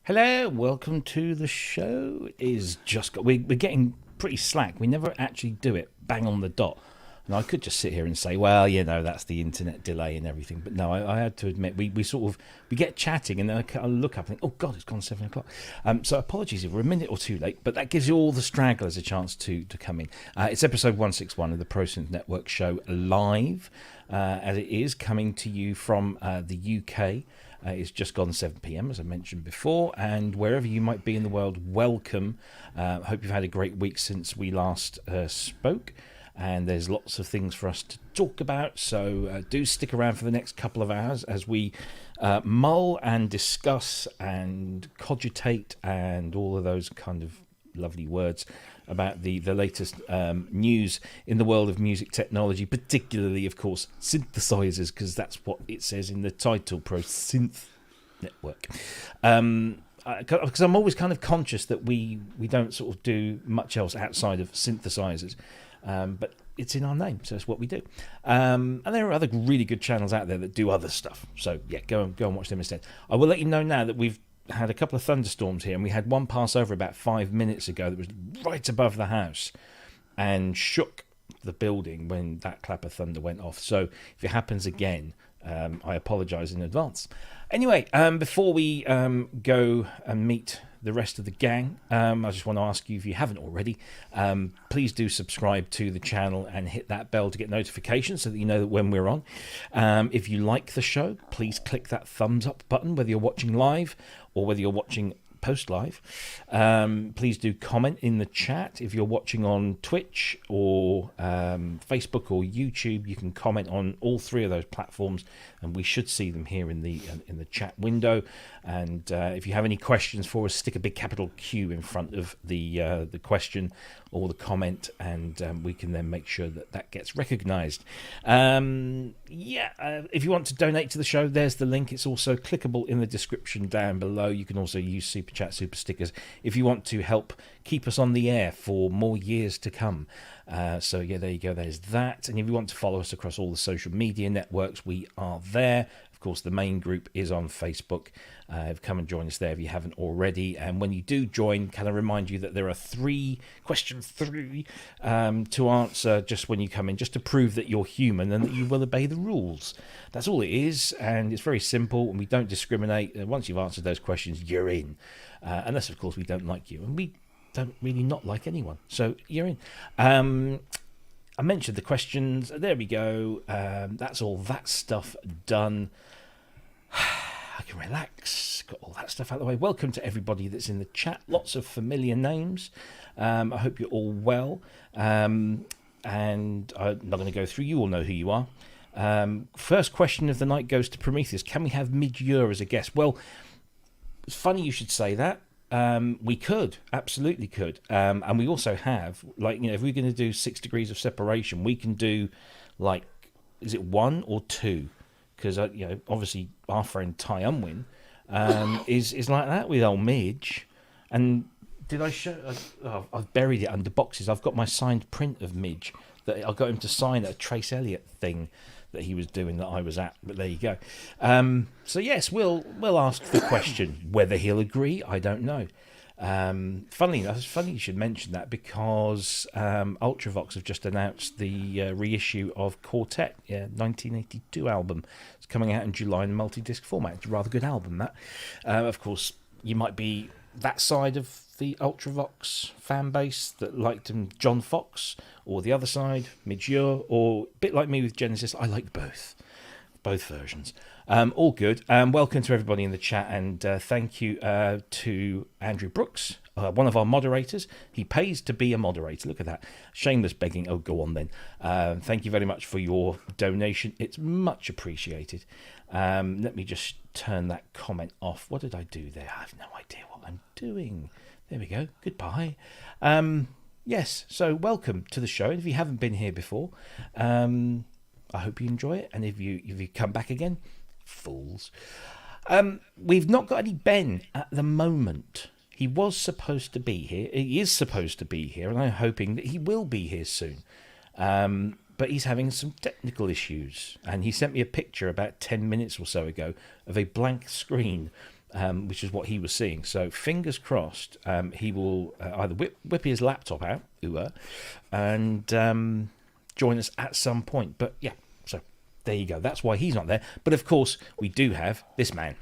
Hello, welcome to the show. We're getting pretty slack. We never actually do it bang on the dot. And I could just sit here and say, well, that's the internet delay and everything. But no, I had to admit, we get chatting and then I look up and think, oh God, it's gone 7 o'clock. So apologies if we're a minute or two late, but that gives you all the stragglers a chance to come in. It's episode 161 of the ProSynth Network show live, as it is coming to you from the UK. It's just gone 7 p.m, as I mentioned before, and wherever you might be in the world, welcome. Hope you've had a great week since we last spoke, and there's lots of things for us to talk about, so do stick around for the next couple of hours as we mull and discuss and cogitate and all of those kind of lovely words about the latest news in the world of music technology, particularly, of course, synthesizers, because that's what it says in the title, ProSynth Network. Because I'm always kind of conscious that we don't sort of do much else outside of synthesizers, but it's in our name, so it's what we do. And there are other really good channels out there that do other stuff, so yeah, go and watch them instead. I will let you know now that we've had a couple of thunderstorms here, and we had one pass over about 5 minutes ago that was right above the house and shook the building when that clap of thunder went off. So if it happens again, I apologise in advance. Anyway, before we go and meet the rest of the gang, I just want to ask you, if you haven't already, please do subscribe to the channel and hit that bell to get notifications so that you know that when we're on. If you like the show, please click that thumbs up button, whether you're watching live or whether you're watching post live. Please do comment in the chat. If you're watching on Twitch or Facebook or YouTube, you can comment on all three of those platforms, and we should see them here in the chat window. And if you have any questions for us, stick a big capital Q in front of the question or the comment, and we can then make sure that gets recognised. If you want to donate to the show, there's the link. It's also clickable in the description down below. You can also use Super Chat, Super Stickers if you want to help keep us on the air for more years to come. So yeah, there you go, there's that. And if you want to follow us across all the social media networks, we are there. Of course, the main group is on Facebook. Come and join us there if you haven't already. And when you do join, can I remind you that there are question three to answer just when you come in, just to prove that you're human and that you will obey the rules. That's all it is, and it's very simple, and we don't discriminate. Once you've answered those questions, you're in. Unless, of course, we don't like you, and we don't really not like anyone. So you're in. I mentioned the questions. There we go. That's all that stuff done. I can relax. Got all that stuff out of the way. Welcome to everybody that's in the chat. Lots of familiar names. I hope you're all well. And I'm not going to go through. You all know who you are. First question of the night goes to Prometheus. Can we have Mid-Year as a guest? Well, it's funny you should say that. We could, absolutely could. And we also have, if we're going to do 6 degrees of separation, we can do, is it 1 or 2? Because, obviously our friend Ty Unwin is like that with old Midge. And did I show? I've buried it under boxes. I've got my signed print of Midge that I got him to sign at a Trace Elliott thing that he was doing that I was at, but there you go. So yes, we'll ask the question. Whether he'll agree, I don't know. Funnily enough, it's funny you should mention that, because Ultravox have just announced the reissue of Quartet, 1982 album. It's coming out in July in multi-disc format. It's a rather good album, that. Of course, you might be that side of the Ultravox fan base that liked John Fox, or the other side, Midge-Ure, or a bit like me with Genesis, I like both versions. All good. Welcome to everybody in the chat, and thank you to Andrew Brooks, one of our moderators. He pays to be a moderator. Look at that. Shameless begging. Oh, go on then. Thank you very much for your donation. It's much appreciated. Let me just turn that comment off. What did I do there? I have no idea what I'm doing. There we go. Goodbye. Yes, so welcome to the show. If you haven't been here before, I hope you enjoy it. And if you come back again, fools. We've not got any Ben at the moment. He was supposed to be here. He is supposed to be here, and I'm hoping that he will be here soon. But he's having some technical issues. And he sent me a picture about 10 minutes or so ago of a blank screen which is what he was seeing. So fingers crossed, he will either whip his laptop out, and join us at some point. But yeah, so there you go. That's why he's not there. But of course, we do have this man.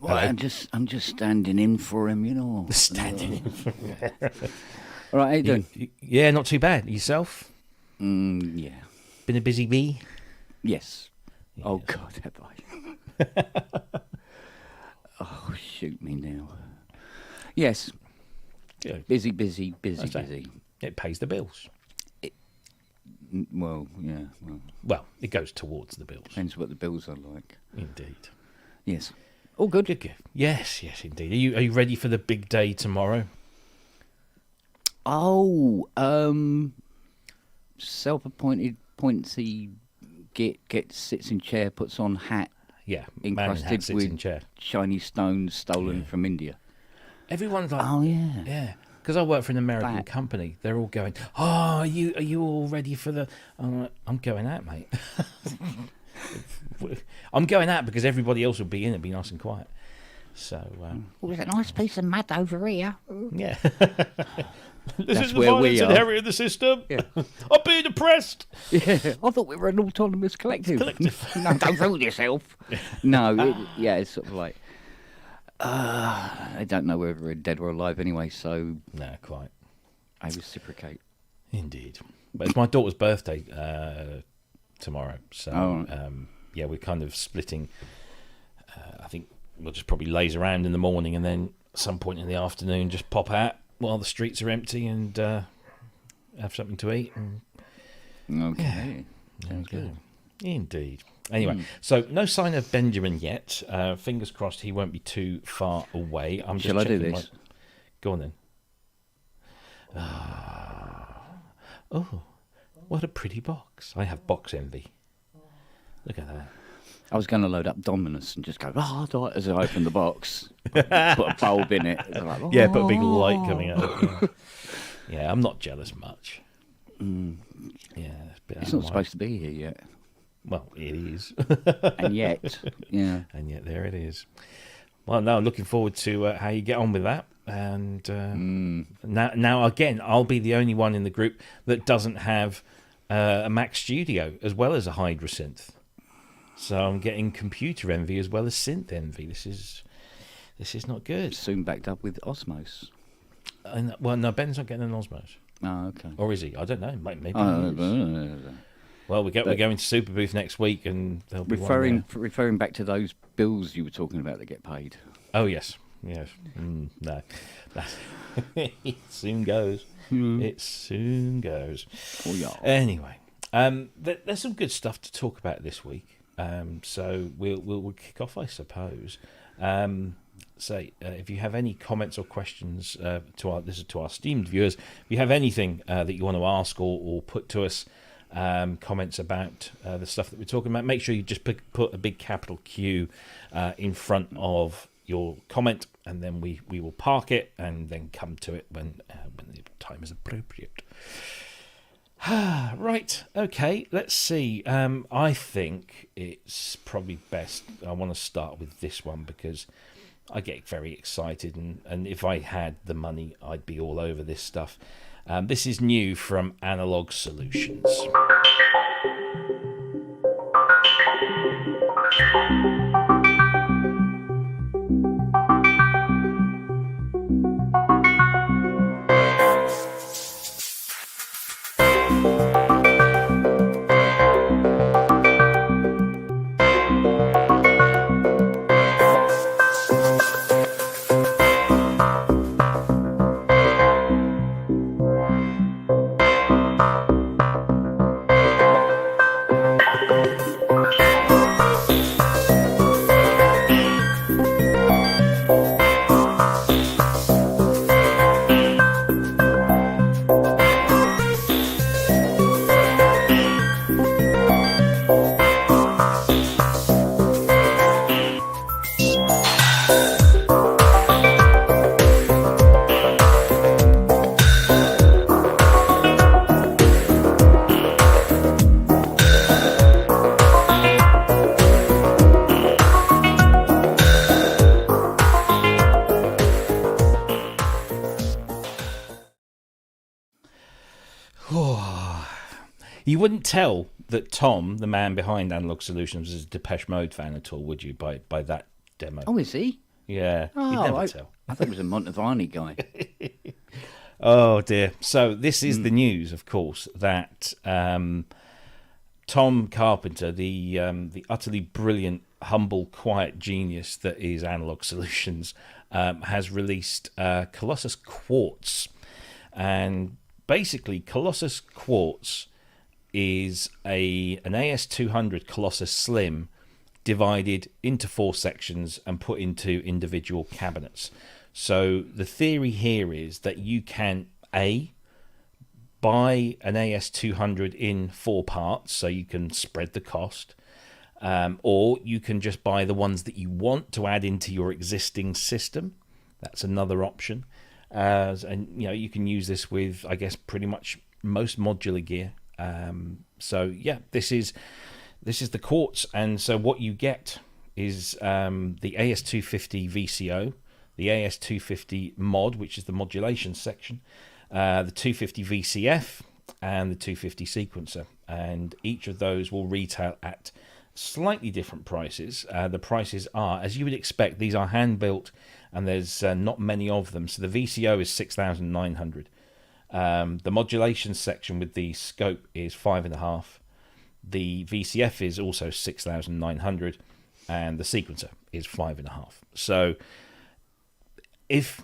Well, I'm just standing in for him, you know. Standing in for him. All right, how you doing? Yeah, not too bad. Yourself? Yeah. Been a busy bee? Yes. Yeah. Oh, God, have I? Oh, shoot me now. Yes. Good. Busy. It pays the bills. Well, yeah. Well, it goes towards the bills. Depends what the bills are like. Indeed. Yes. All good. Good. Yes, indeed. Are you ready for the big day tomorrow? Oh, self-appointed pointsy gets sits in chair, puts on hat. Yeah, encrusted with in chair. Shiny stones stolen from India. Everyone's like, oh yeah, yeah. Because I work for an American company, they're all going, "Oh, are you all ready for the?" I'm going out, mate. I'm going out because everybody else will be in. It'll be nice and quiet. So, there's a nice piece of mud over here. Yeah. This is where we are. Inherited in the system. Yeah. I'm being oppressed. Yeah, I thought we were an autonomous collective. No, don't fool yourself. No, it's sort of like I don't know whether we're dead or alive anyway. So no, quite. I reciprocate. Indeed, but it's my daughter's birthday tomorrow, so yeah, we're kind of splitting. I think we'll just probably laze around in the morning, and then at some point in the afternoon, just pop out while the streets are empty and have something to eat. Okay. Yeah, sounds good. Indeed. Anyway, so no sign of Benjamin yet. Fingers crossed he won't be too far away. Shall I do this? Go on then. Oh, what a pretty box. I have box envy. Look at that. I was going to load up Dominus and just go, as I open the box, put a bulb in it. Like, yeah, put a big light coming out. Yeah, I'm not jealous much. Yeah, it's not supposed to be here yet. Well, it is. And yet, yeah. And yet there it is. Well, no, looking forward to how you get on with that. And now again, I'll be the only one in the group that doesn't have a Mac Studio as well as a Hydra synth. So I'm getting computer envy as well as synth envy. This is not good. Soon backed up with Osmos. Well, no, Ben's not getting an Osmos. Oh, okay. Or is he? I don't know. Maybe he is. Well, we're going to Superbooth next week, and they'll be referring back to those bills you were talking about that get paid. Oh yes. No, it soon goes. It soon goes. Oh yeah. Anyway, there's some good stuff to talk about this week. So we'll kick off, I suppose. If you have any comments or questions to our esteemed viewers, if you have anything that you want to ask or put to us, comments about the stuff that we're talking about, make sure you just put a big capital Q in front of your comment, and then we will park it and then come to it when the time is appropriate. Right, okay, let's see. I think it's probably best, I want to start with this one because I get very excited, and if I had the money, I'd be all over this stuff. This is new from Analog Solutions. You wouldn't tell that Tom, the man behind Analog Solutions, is a Depeche Mode fan at all, would you, by that demo? Oh, is he? Yeah, you'd never tell. I thought he was a Montevani guy. Oh, dear. So this is the news, of course, that Tom Carpenter, the utterly brilliant, humble, quiet genius that is Analog Solutions, has released Colossus Quartz. And basically, Colossus Quartz is an AS200 Colossus Slim divided into 4 sections and put into individual cabinets. So the theory here is that you can buy an AS200 in 4 parts, so you can spread the cost, or you can just buy the ones that you want to add into your existing system. That's another option. And you can use this with, I guess, pretty much most modular gear. So yeah, this is the Quartz, and so what you get is the AS250 VCO, the AS250 mod, which is the modulation section, the 250 VCF, and the 250 sequencer, and each of those will retail at slightly different prices. The prices are, as you would expect, these are hand built, and there's not many of them. So the VCO is 6,900. The modulation section with the scope is 5.5. The VCF is also 6,900, and the sequencer is 5.5. So if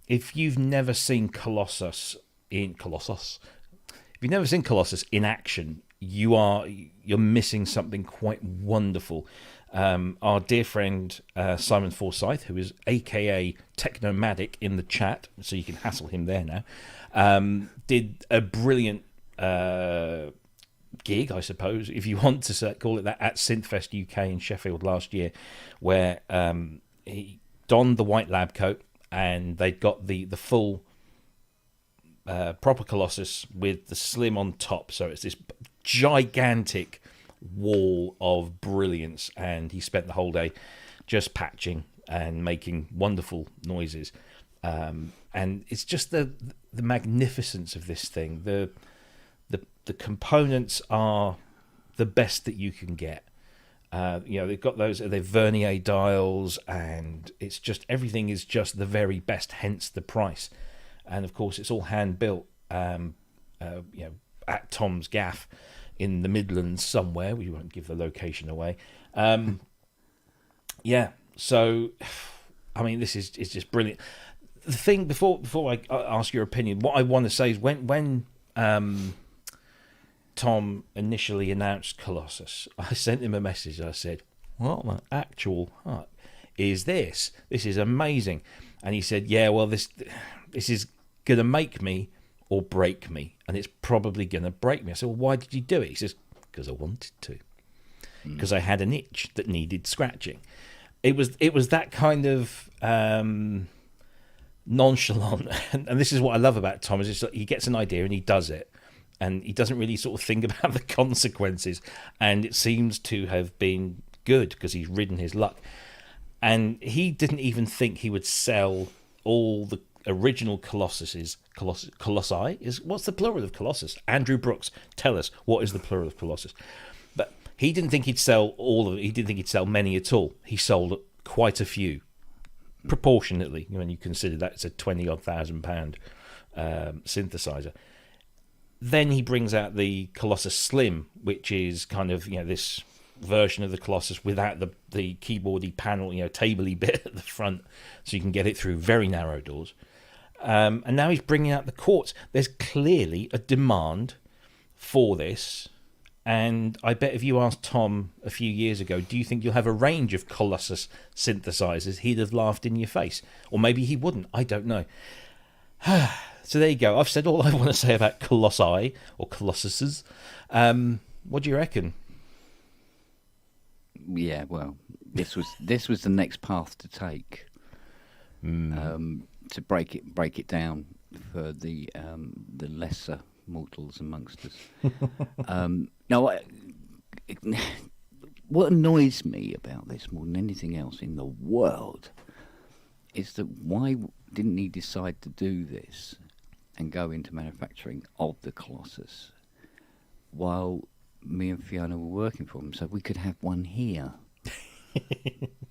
you've never seen Colossus in action, you're missing something quite wonderful. Our dear friend Simon Forsyth, who is AKA Technomadic in the chat, so you can hassle him there now, did a brilliant gig, I suppose, if you want to call it that, at Synthfest UK in Sheffield last year, where he donned the white lab coat and they'd got the full proper Colossus with the Slim on top, so it's this gigantic wall of brilliance, and he spent the whole day just patching and making wonderful noises, and it's just the magnificence of this thing. The components are the best that you can get. They've got they're Vernier dials, and it's just, everything is just the very best, hence the price. And of course it's all hand built at Tom's gaff in the Midlands somewhere. We won't give the location away. So I mean, this is just brilliant. The thing, before I ask your opinion, what I want to say is when Tom initially announced Colossus, I sent him a message. I said, what the actual heck is this? This is amazing. And he said, yeah, well, this is going to make me or break me, and it's probably going to break me. I said, well, why did you do it? He says, because I wanted to, because I had an itch that needed scratching. It was that kind of nonchalant, and this is what I love about Tom, is he gets an idea and he does it, and he doesn't really sort of think about the consequences, and it seems to have been good because he's ridden his luck. And he didn't even think he would sell all the original Colossi. What's the plural of Colossus? Andrew Brooks, tell us, what is the plural of Colossus? But he didn't think he'd sell all of it. He didn't think he'd sell many at all. He sold quite a few, proportionately, when you consider that it's a 20-odd thousand pound synthesizer. Then he brings out the Colossus Slim, which is kind of this version of the Colossus without the keyboardy panel, tabley bit at the front, so you can get it through very narrow doors. And now he's bringing out the Quartz. There's clearly a demand for this, and I bet if you asked Tom a few years ago, do you think you'll have a range of Colossus synthesizers, he'd have laughed in your face. Or maybe he wouldn't, I don't know. So there you go. I've said all I want to say about Colossi or Colossuses. What do you reckon? Yeah, well, this was the next path to take, to break it down for the lesser mortals amongst us. Now, what annoys me about this more than anything else in the world is that why didn't he decide to do this and go into manufacturing of the Colossus while me and Fiona were working for him, so we could have one here.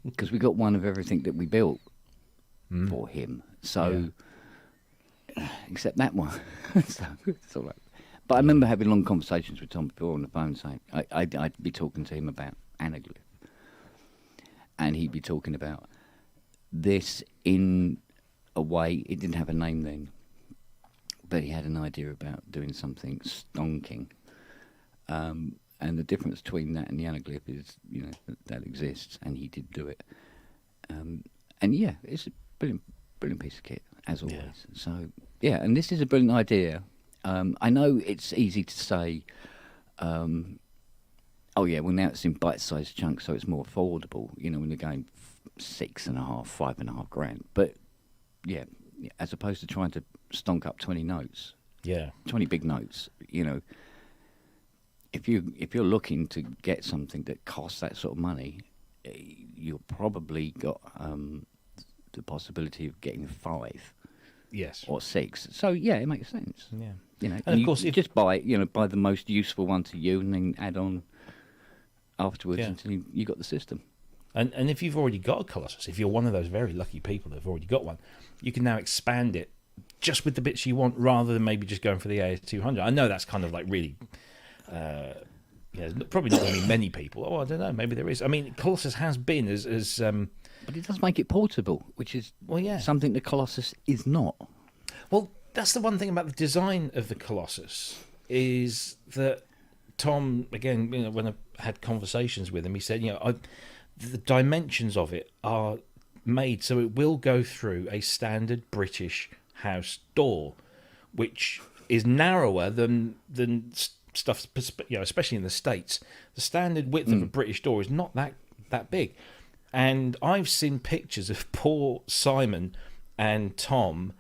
Because we got one of everything that we built for him. So, except that one. So, it's all right. But I remember having long conversations with Tom before on the phone saying, I'd be talking to him about anaglyph. And he'd be talking about this in a way, it didn't have a name then, but he had an idea about doing something stonking. And the difference between that and the anaglyph is, that exists, and he did do it. And yeah, it's a brilliant piece of kit, as always. Yeah. So, yeah, and this is a brilliant idea. I know it's easy to say, oh yeah, well now it's in bite-sized chunks, so it's more affordable, when you're going 6.5, 5.5 grand. But, yeah, as opposed to trying to stonk up 20 notes. Yeah. 20 big notes, if you're looking to get something that costs that sort of money, you've probably got the possibility of getting 5, yes, or 6. So yeah, it makes sense. Yeah, and of course, you just buy the most useful one to you, and then add on afterwards until you got the system. And if you've already got a Colossus, if you're one of those very lucky people that have already got one, you can now expand it just with the bits you want, rather than maybe just going for the AS200. I know that's kind of like really. Probably not going to be many people. Oh, I don't know. Maybe there is. I mean, Colossus has been as but it does make it portable, which is something the Colossus is not. Well, that's the one thing about the design of the Colossus is that Tom, again, when I had conversations with him, he said, the dimensions of it are made so it will go through a standard British house door, which is narrower than stuff, especially in the States. The standard width of a British door is not that big. And I've seen pictures of poor Simon and Tom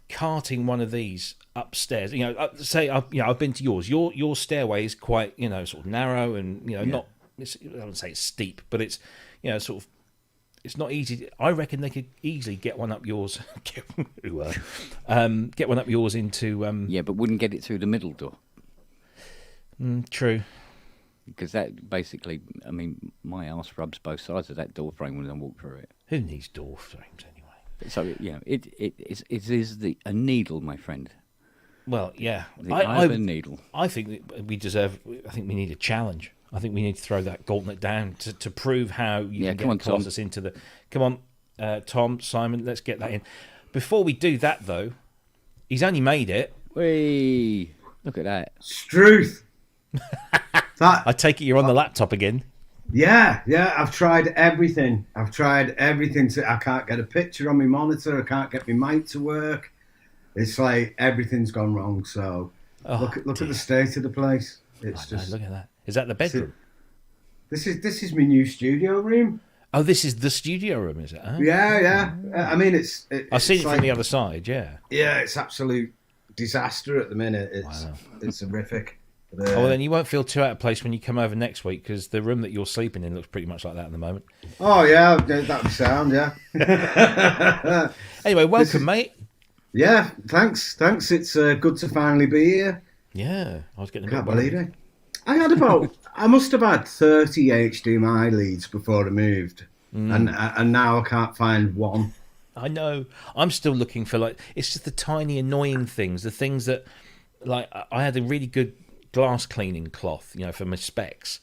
carting one of these upstairs. I've been to yours. Your stairway is quite, sort of narrow and, not, I wouldn't say it's steep, but it's, sort of, it's not easy. I reckon they could easily get one up yours. Get one up yours into. Yeah, but wouldn't get it through the middle door. True. Because that basically, my arse rubs both sides of that door frame when I walk through it. Who needs door frames anyway? So it is a needle, my friend. Well, yeah, I have a needle. I think that we deserve. I think we need a challenge. I think we need to throw that gauntlet down to prove how you can get Colossus into the. Come on, Tom, Simon, let's get that in. Before we do that, though, he's only made it. Whee! Look at that. Struth. I take it you're on the laptop again. Yeah. I've tried everything. I can't get a picture on my monitor. I can't get my mic to work. It's like everything's gone wrong. So look at the state of the place. It's just look at that. Is that the bedroom? This is my new studio room. Oh, this is the studio room, is it? Huh? Yeah. I've seen it from the other side. Yeah. Yeah, it's absolute disaster at the minute. It's horrific. Well, then you won't feel too out of place when you come over next week, because the room that you're sleeping in looks pretty much like that at the moment. Oh yeah, that'd sound. Yeah. Anyway, welcome, mate. Yeah, thanks. It's good to finally be here. Yeah, I was getting. Can't believe it. I must have had 30 HDMI leads before I moved, and now I can't find one. I know. I'm still looking for it's just the tiny annoying things, the things that I had a really good glass cleaning cloth, for my specs.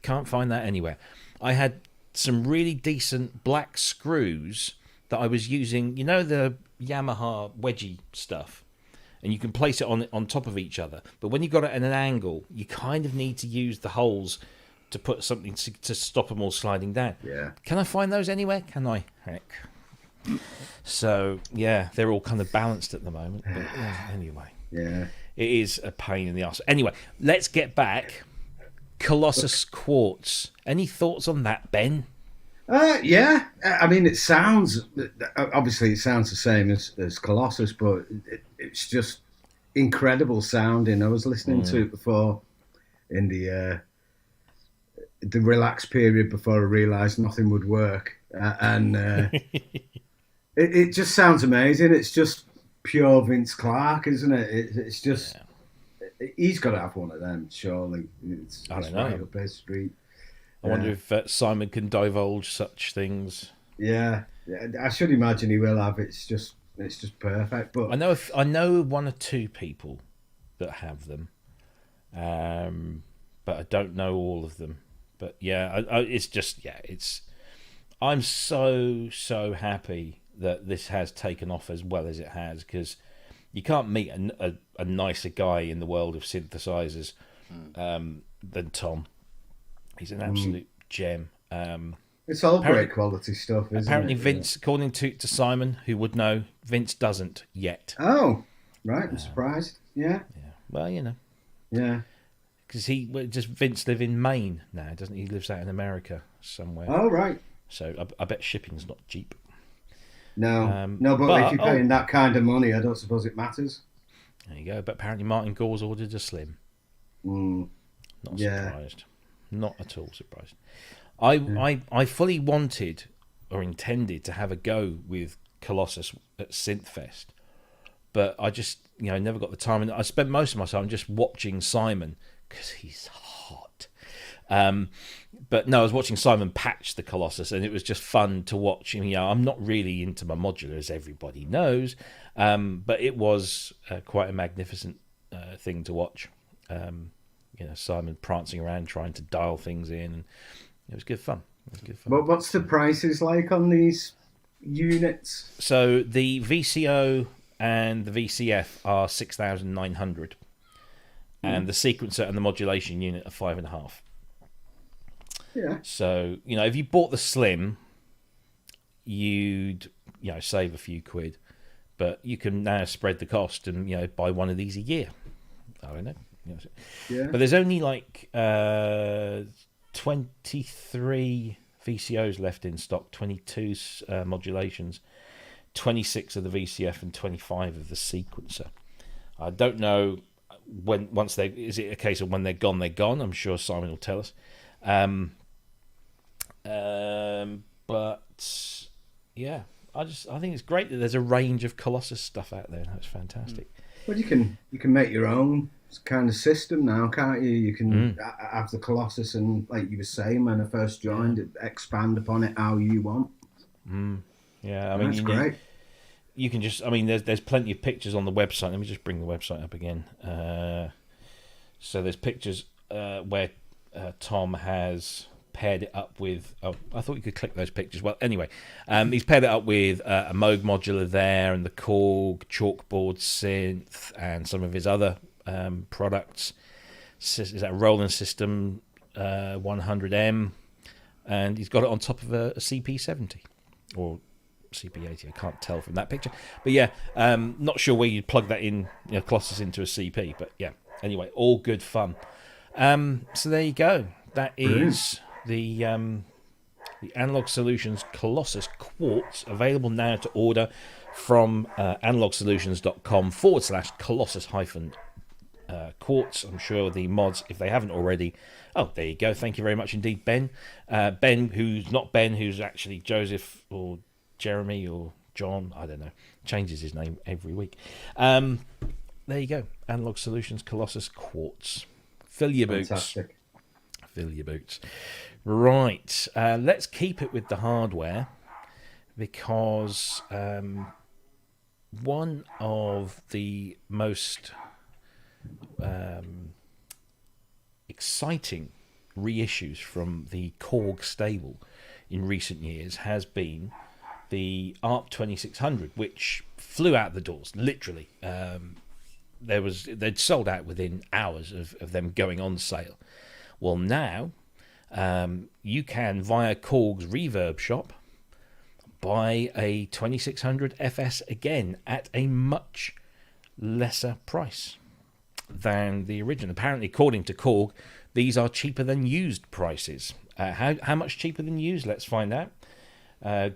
Can't find that anywhere. I had some really decent black screws that I was using, the Yamaha wedgie stuff, and you can place it on top of each other. But when you got it at an angle, you kind of need to use the holes to put something to stop them all sliding down. Yeah. Can I find those anywhere? Can I? Heck. So yeah, they're all kind of balanced at the moment. But anyway. Yeah. It is a pain in the arse. Anyway, let's get back. Colossus Quartz. Any thoughts on that, Ben? Yeah. It sounds... Obviously, it sounds the same as Colossus, but it's just incredible sounding. I was listening to it before in the relaxed period before I realised nothing would work. It just sounds amazing. It's just pure Vince Clarke, isn't it? It's just he's got to have one of them, surely. It's don't right know. up his street. I wonder if Simon can divulge such things. Yeah, I should imagine he will have. It's just perfect. But I know one or two people that have them, but I don't know all of them. But yeah, I'm so happy that this has taken off as well as it has, because you can't meet a nicer guy in the world of synthesizers than Tom. He's an absolute gem. It's all great quality stuff, isn't apparently it? Vince, according to Simon, who would know, Vince doesn't yet. Oh, right. I'm surprised. Yeah. Well, Yeah. because Vince live in Maine now, doesn't he? He lives out in America somewhere. Oh, right. So I bet shipping's not cheap. No, but if you're paying that kind of money, I don't suppose it matters. There you go. But apparently Martin Gore's ordered a Slim. Not surprised. Not at all surprised. I fully wanted or intended to have a go with Colossus at Synthfest, but I just never got the time, and I spent most of my time just watching Simon because he's hot. But no, I was watching Simon patch the Colossus, and it was just fun to watch. I'm not really into my modular, as everybody knows, but it was quite a magnificent thing to watch. Simon prancing around trying to dial things in, and it was good fun. But what's the prices like on these units? So the VCO and the VCF are 6,900, and the sequencer and the modulation unit are 5.5. Yeah. So if you bought the Slim, you'd save a few quid, but you can now spread the cost and buy one of these a year. I don't know. Yeah. But there's only like 23 VCOs left in stock, 22 modulations, 26 of the VCF, and 25 of the sequencer. I don't know is it a case of when they're gone, they're gone? I'm sure Simon will tell us. But yeah, I think it's great that there's a range of Colossus stuff out there. That's fantastic. Well, you can make your own kind of system now, can't you? You can have the Colossus, and like you were saying when I first joined, expand upon it how you want. Yeah, I mean, that's great. You can just, there's plenty of pictures on the website. Let me just bring the website up again. So there's pictures where Tom has paired it up with. Oh, I thought you could click those pictures. Well, anyway, he's paired it up with a Moog modular there, and the Korg chalkboard synth, and some of his other products. Is that a Roland System 100M, and he's got it on top of a CP70 or CP80. I can't tell from that picture, but yeah, not sure where you'd plug that in, Colossus into a CP, but yeah. Anyway, all good fun. So there you go. That is the Analog Solutions Colossus Quartz, available now to order from analogsolutions.com/Colossus-Quartz. I'm sure the mods, if they haven't already. Oh, there you go. Thank you very much indeed, Ben. Ben, who's not Ben, who's actually Joseph or Jeremy or John. I don't know. Changes his name every week. There you go. Analog Solutions Colossus Quartz. Fill your boots. Fantastic. Fill your boots. Right. Let's keep it with the hardware, because one of the most exciting reissues from the Korg stable in recent years has been the ARP 2600, which flew out the doors, literally. They'd sold out within hours of them going on sale. Well, now you can, via Korg's Reverb shop, buy a 2600 FS again at a much lesser price than the original. Apparently, according to Korg, these are cheaper than used prices. How much cheaper than used? Let's find out.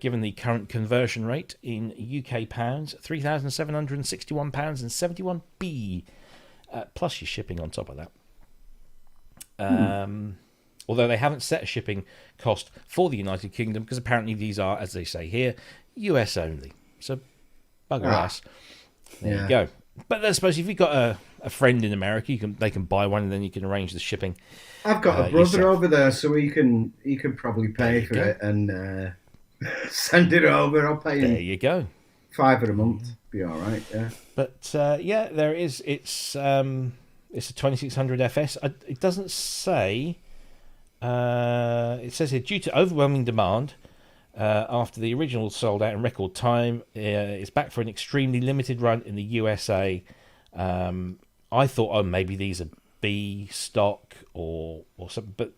Given the current conversion rate in UK pounds, £3,761.71, plus your shipping on top of that. Although they haven't set a shipping cost for the United Kingdom, because apparently these are, as they say here, US only. So bugger us. There you go. But I suppose if you've got a friend in America, they can buy one, and then you can arrange the shipping. I've got a brother over there, so he can probably pay for it and send it over. I'll pay him. There you go. $5 a month. Be all right. Yeah. But there is. It's a 2600 FS. It doesn't say. It says here, due to overwhelming demand, after the original sold out in record time, it's back for an extremely limited run in the USA. I thought, maybe these are B stock or something, but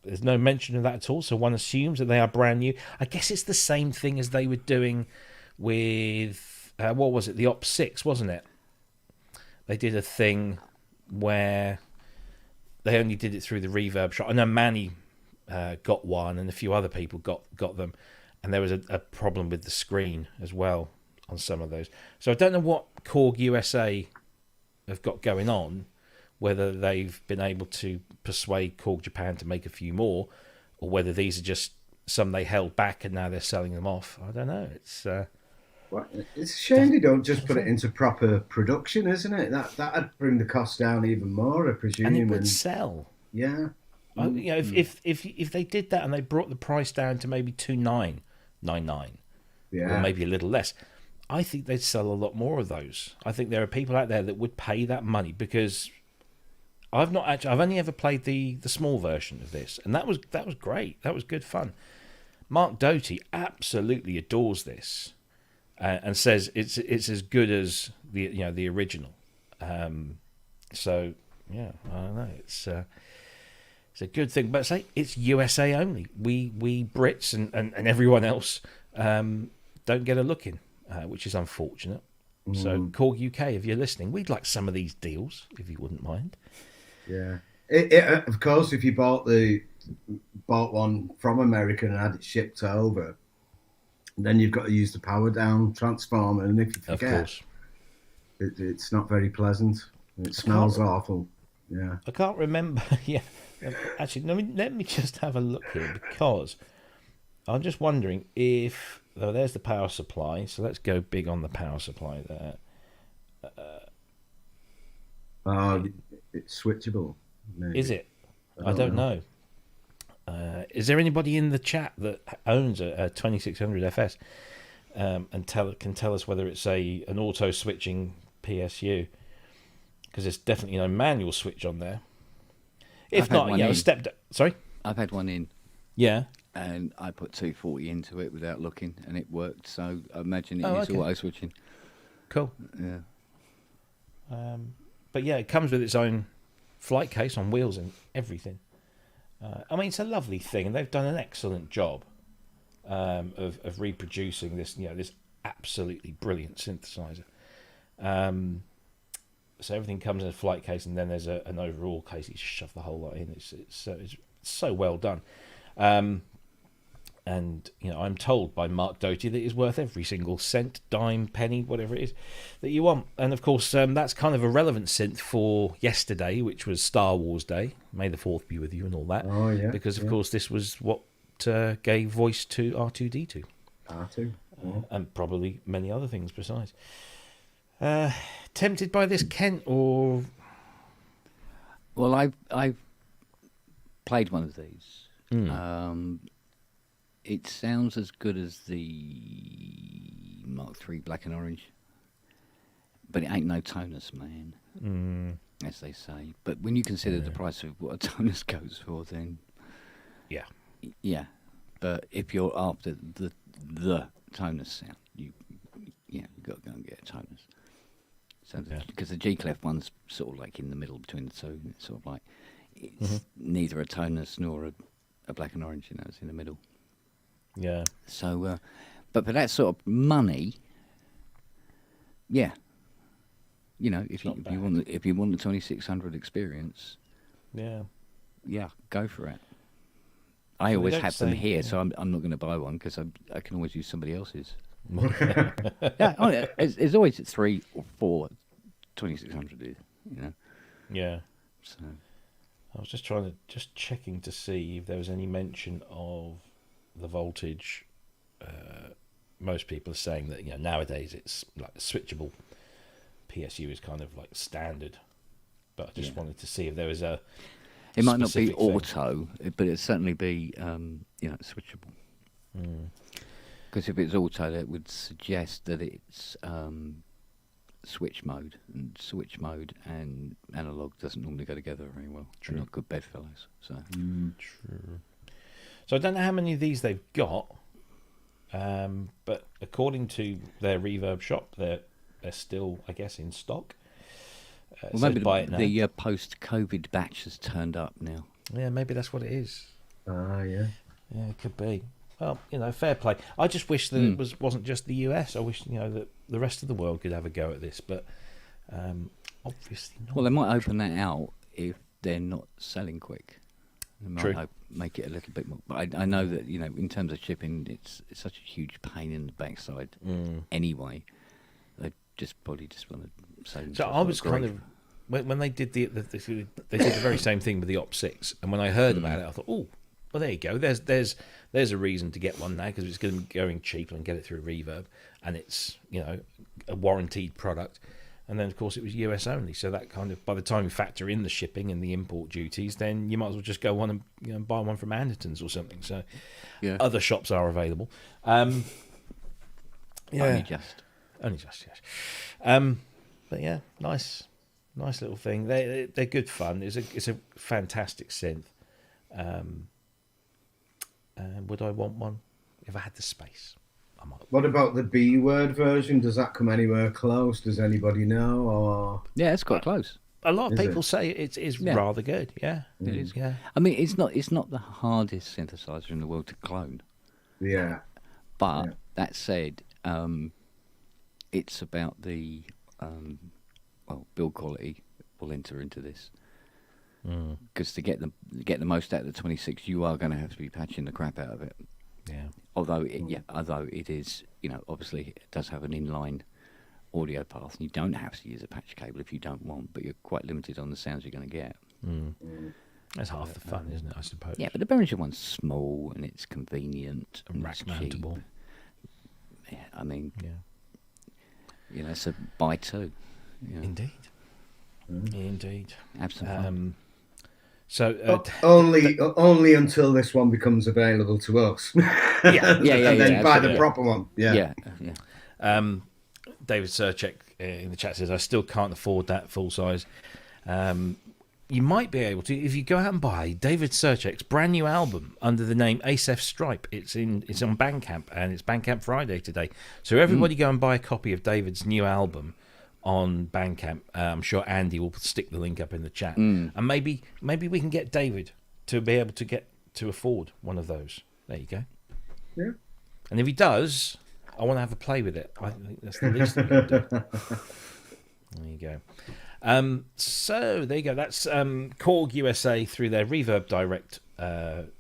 there's no mention of that at all. So one assumes that they are brand new. I guess it's the same thing as they were doing with what was it? The Op 6, wasn't it? They did a thing where they only did it through the reverb shop. I know Manny got one, and a few other people got them, and there was a problem with the screen as well on some of those. So I don't know what Korg USA have got going on, whether they've been able to persuade Korg Japan to make a few more, or whether these are just some they held back and now they're selling them off. I don't know. It's a shame they don't just put it into proper production, isn't it? That'd bring the cost down even more, I presume. And it would sell. Yeah. If they did that and they brought the price down to maybe $2,999, or maybe a little less, I think they'd sell a lot more of those. I think there are people out there that would pay that money, because I've only ever played the small version of this, and that was great. That was good fun. Mark Doty absolutely adores this, and says it's as good as the original. So yeah, I don't know. It's a good thing, but say it's USA only. We Brits and everyone else don't get a look in, which is unfortunate. So Korg UK, if you're listening, we'd like some of these deals, if you wouldn't mind. Yeah, of course, if you bought one from America and had it shipped over, then you've got to use the power down transformer, and if you forget, of course, it's not very pleasant. It smells awful. Yeah, I can't remember. Yeah, actually, let me just have a look here, because I'm just wondering if there's the power supply. So let's go big on the power supply there. It's switchable. Maybe. Is it? I don't know. Is there anybody in the chat that owns a 2600 FS and can tell us whether it's an auto switching PSU? Because there's definitely no manual switch on there. If not, Sorry, I've had one in. Yeah. And I put 240 into it without looking, and it worked. So I imagine it is auto switching. Cool. Yeah. But yeah, it comes with its own flight case on wheels and everything. I mean, it's a lovely thing, and they've done an excellent job of reproducing this, this absolutely brilliant synthesizer. So everything comes in a flight case, and then there's an overall case. You just shove the whole lot in. It's so well done. And I'm told by Mark Doty that it's worth every single cent, dime, penny, whatever it is that you want. And of course, that's kind of a relevant synth for yesterday, which was Star Wars Day. May the 4th be with you and all that. Oh yeah. Because of course, this was what gave voice to R2D2. R2. Yeah. And probably many other things besides. Tempted by this, Kent, or? Well, I've played one of these. It sounds as good as the Mark III Black and Orange, but it ain't no tonus, man, as they say. But when you consider the price of what a tonus goes for, then yeah. But if you're after the tonus sound, you've got to go and get a tonus. So because the G clef one's sort of like in the middle between the two, it's sort of like it's neither a tonus nor a Black and Orange. It's in the middle. Yeah. So, but for that sort of money, yeah, if you want the 2600 experience, yeah, go for it. I always have them here, so I'm not going to buy one because I can always use somebody else's. It's always 3 or 4 2600, Yeah. So I was just checking to see if there was any mention of the voltage. Most people are saying that nowadays it's like a switchable PSU is kind of like standard but I just wanted to see if there was a. It might not be specific thing. auto, but it'd certainly be switchable. Because if it's auto, that would suggest that it's switch mode, and switch mode and analog doesn't normally go together very well. True. They're not good bedfellows. So True. So I don't know how many of these they've got, but according to their Reverb shop, they're still, I guess, in stock. well, maybe the post-COVID batch has turned up now. Yeah, maybe that's what it is. Yeah. Yeah, it could be. Well, fair play. I just wish that it wasn't just the US. I wish, that the rest of the world could have a go at this, but obviously not. Well, they might open that out if they're not selling quick. They might True. make it a little bit more. But I know that, in terms of shipping, it's such a huge pain in the backside anyway. They probably just want to save themselves. So I was kind of, when they did they did the very same thing with the Op 6, and when I heard about it, I thought, oh, well, there you go. There's a reason to get one now, because it's going to be going cheap and get it through Reverb, and it's a warranted product. And then of course it was US only, so that kind of, by the time you factor in the shipping and the import duties, then you might as well just go on and buy one from Anderton's or something. So other shops are available. Only just, yes. But yeah, nice little thing. They're good fun. It's a fantastic synth. And would I want one? If I had the space, I might. What about the B word version? Does that come anywhere close? Does anybody know? Or yeah, it's quite close. A lot of Is people it? say it is rather good. Yeah, It is. Yeah. I mean, it's not the hardest synthesizer in the world to clone. yeah, But that said, it's about the build quality will enter into this. Because to get the most out of the 26, you are going to have to be patching the crap out of it. Yeah. Although it is, obviously it does have an inline audio path, and you don't have to use a patch cable if you don't want, but you're quite limited on the sounds you're going to get. That's half the fun, isn't it? I suppose. Yeah, but the Behringer one's small and it's convenient And rack it's mountable. cheap. Yeah, I mean, Yeah. it's a buy two. Indeed. Indeed. Absolutely. So only until this one becomes available to us. yeah, and then buy the absolutely. proper one. yeah. David Serchek in the chat says, I still can't afford that full size. You might be able to if you go out and buy David Serchek's brand new album under the name ASF Stripe. It's on Bandcamp, and it's Bandcamp Friday today. So everybody go and buy a copy of David's new album on Bandcamp. I'm sure Andy will stick the link up in the chat, and maybe we can get David to be able to afford one of those. There you go. Yeah. And if he does, I want to have a play with it. I think that's the least thing we can do. There you go. So there you go. That's Korg USA through their Reverb Direct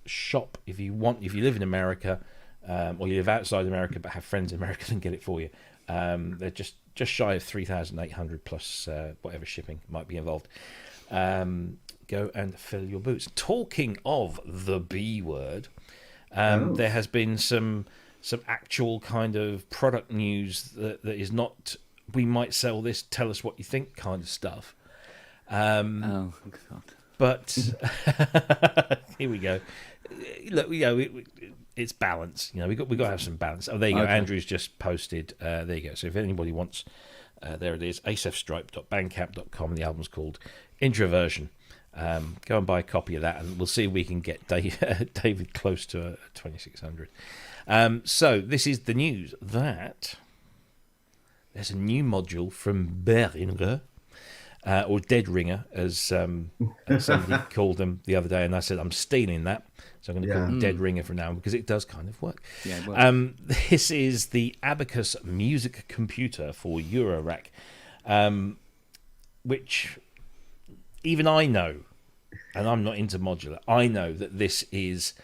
shop. If you live in America, or you live outside America but have friends in America, then get it for you. They're just shy of 3,800 plus whatever shipping might be involved. Go and fill your boots. Talking of the B word, there has been some actual kind of product news that is not, we might sell this, tell us what you think kind of stuff. Oh God. But here we go. Look, it's balance. We got to have some balance. Oh, there you go. Okay. Andrew's just posted. There you go. So if anybody wants, there it is. asfstripe.bandcamp.com. The album's called Introversion. Go and buy a copy of that, and we'll see if we can get David close to 2,600. So this is the news that there's a new module from Behringer. Or Dead Ringer, as somebody called them the other day, and I said I'm stealing that, so I'm going to call them Dead Ringer from now on, because it does kind of work. Yeah, it works. This is the Abacus music computer for Eurorack, which even I know, and I'm not into modular. I know that this is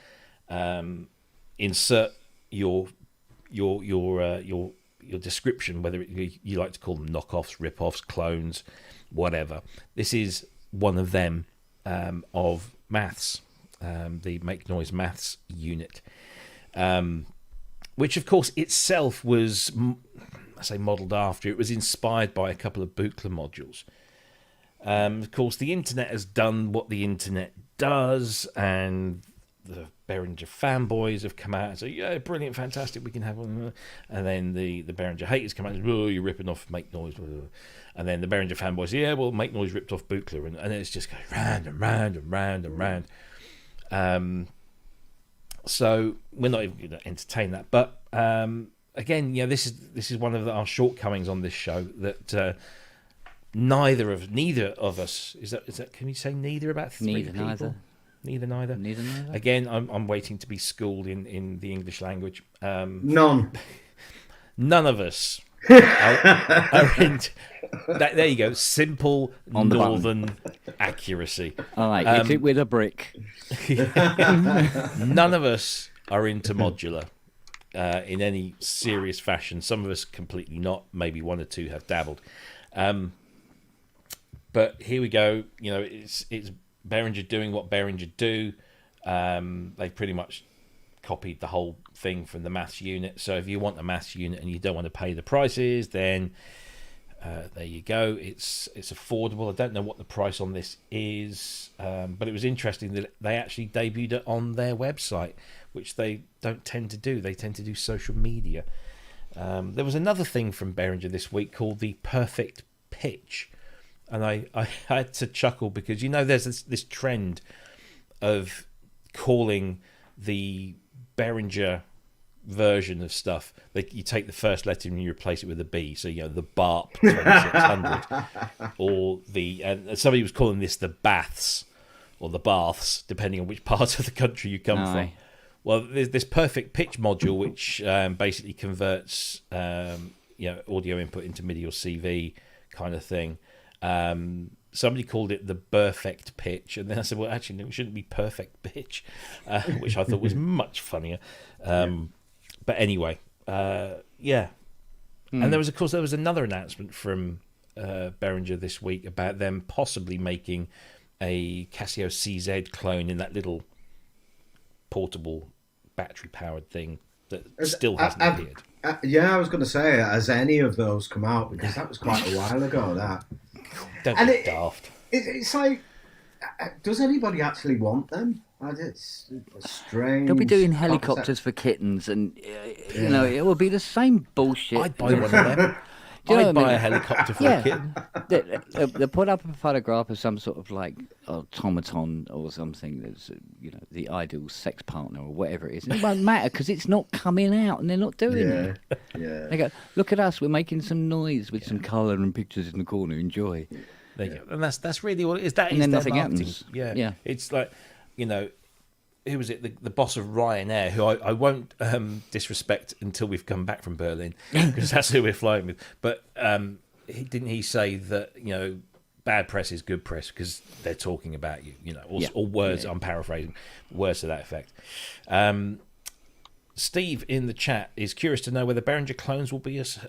insert your description, whether you like to call them knockoffs, rip-offs, clones, whatever. This is one of them of maths, the Make Noise Maths unit, which of course itself was, I say modelled after, it was inspired by a couple of Buchla modules. Of course, the internet has done what the internet does, and the Behringer fanboys have come out and say, yeah, brilliant, fantastic, we can have one. And then the Behringer haters come out and say, oh, you're ripping off Make Noise. And then the Behringer fanboys say, yeah, well, Make Noise ripped off Buchla. And it's just going round and round and round and round. So we're not even going to entertain that. But again, this is one of our shortcomings on this show, that neither of us is that. Can you say neither about three people? Neither. Again, I'm waiting to be schooled in the English language. None of us are into that. There you go. Simple northern accuracy. All right, hit it with a brick. None of us are into modular in any serious fashion. Some of us completely not. Maybe one or two have dabbled. But here we go. It's Behringer doing what Behringer do. They've pretty much copied the whole thing from the maths unit. So if you want a maths unit and you don't want to pay the prices, then there you go. It's affordable. I don't know what the price on this is, but it was interesting that they actually debuted it on their website, which they don't tend to do. They tend to do social media. There was another thing from Behringer this week called the perfect pitch. And I had to chuckle because, there's this trend of calling the Behringer version of stuff. You take the first letter and you replace it with a B. So, the BARP 2600. Or and somebody was calling this the Baths or the Baths, depending on which part of the country you come from. Well, there's this perfect pitch module, which basically converts audio input into MIDI or CV kind of thing. Somebody called it the perfect pitch, and then I said, well, actually, no, it shouldn't be perfect pitch, which I thought was much funnier. But anyway, yeah. And there was another announcement from Behringer this week about them possibly making a Casio CZ clone in that little portable battery-powered thing that still hasn't appeared. I was going to say, has any of those come out? Because that was quite a while ago, that. Don't be daft. It's like, does anybody actually want them? It's strange. They'll be doing helicopters for kittens, and it will be the same bullshit. I'd buy one of them. I'd buy a helicopter for a kitten. They put up a photograph of some sort of like automaton or something that's the ideal sex partner or whatever it is. And it won't matter because it's not coming out and they're not doing it. Yeah. They go, look at us, we're making some noise with some colour and pictures in the corner. Enjoy. There you go. And that's really what it is. That and is then their nothing marketing. happens. Yeah. It's like, who was it? The boss of Ryanair, who I won't disrespect until we've come back from Berlin, because that's who we're flying with. But didn't he say that bad press is good press because they're talking about you, or words? I'm paraphrasing, words to that effect. Steve in the chat is curious to know whether Behringer clones will be as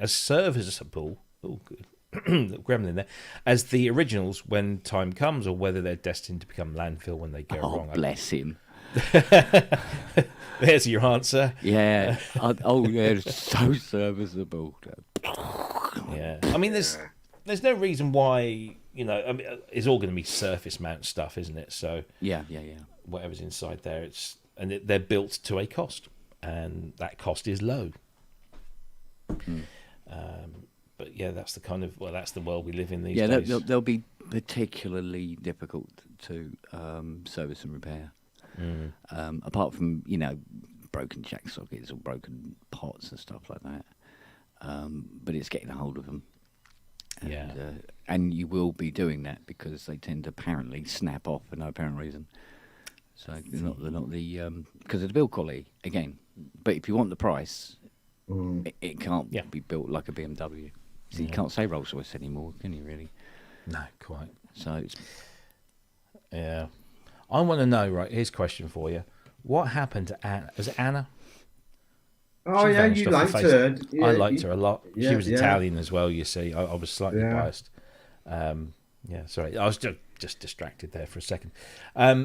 serviceable. Oh, good. Gremlin there, as the originals when time comes, or whether they're destined to become landfill when they go wrong. Bless him. There's your answer. Yeah. They're so serviceable. Yeah. I mean, there's no reason why it's all going to be surface mount stuff, isn't it? So yeah. Whatever's inside there, they're built to a cost, and that cost is low. But yeah, that's the world we live in these days. Yeah, they'll be particularly difficult to service and repair. Apart from broken jack sockets or broken pots and stuff like that. But it's getting a hold of them. And, and you will be doing that because they tend to apparently snap off for no apparent reason. So they're not the because of the build quality again. But if you want the price, it can't be built like a BMW. So you can't say Rolls Royce anymore, can you? Really? No, quite. So it's I want to know. Right, here's a question for you: what happened to Anna? Was it Anna? Oh, you liked her. Yeah, I liked her a lot. Yeah, she was Italian as well, you see. I was slightly biased. Sorry. I was just distracted there for a second.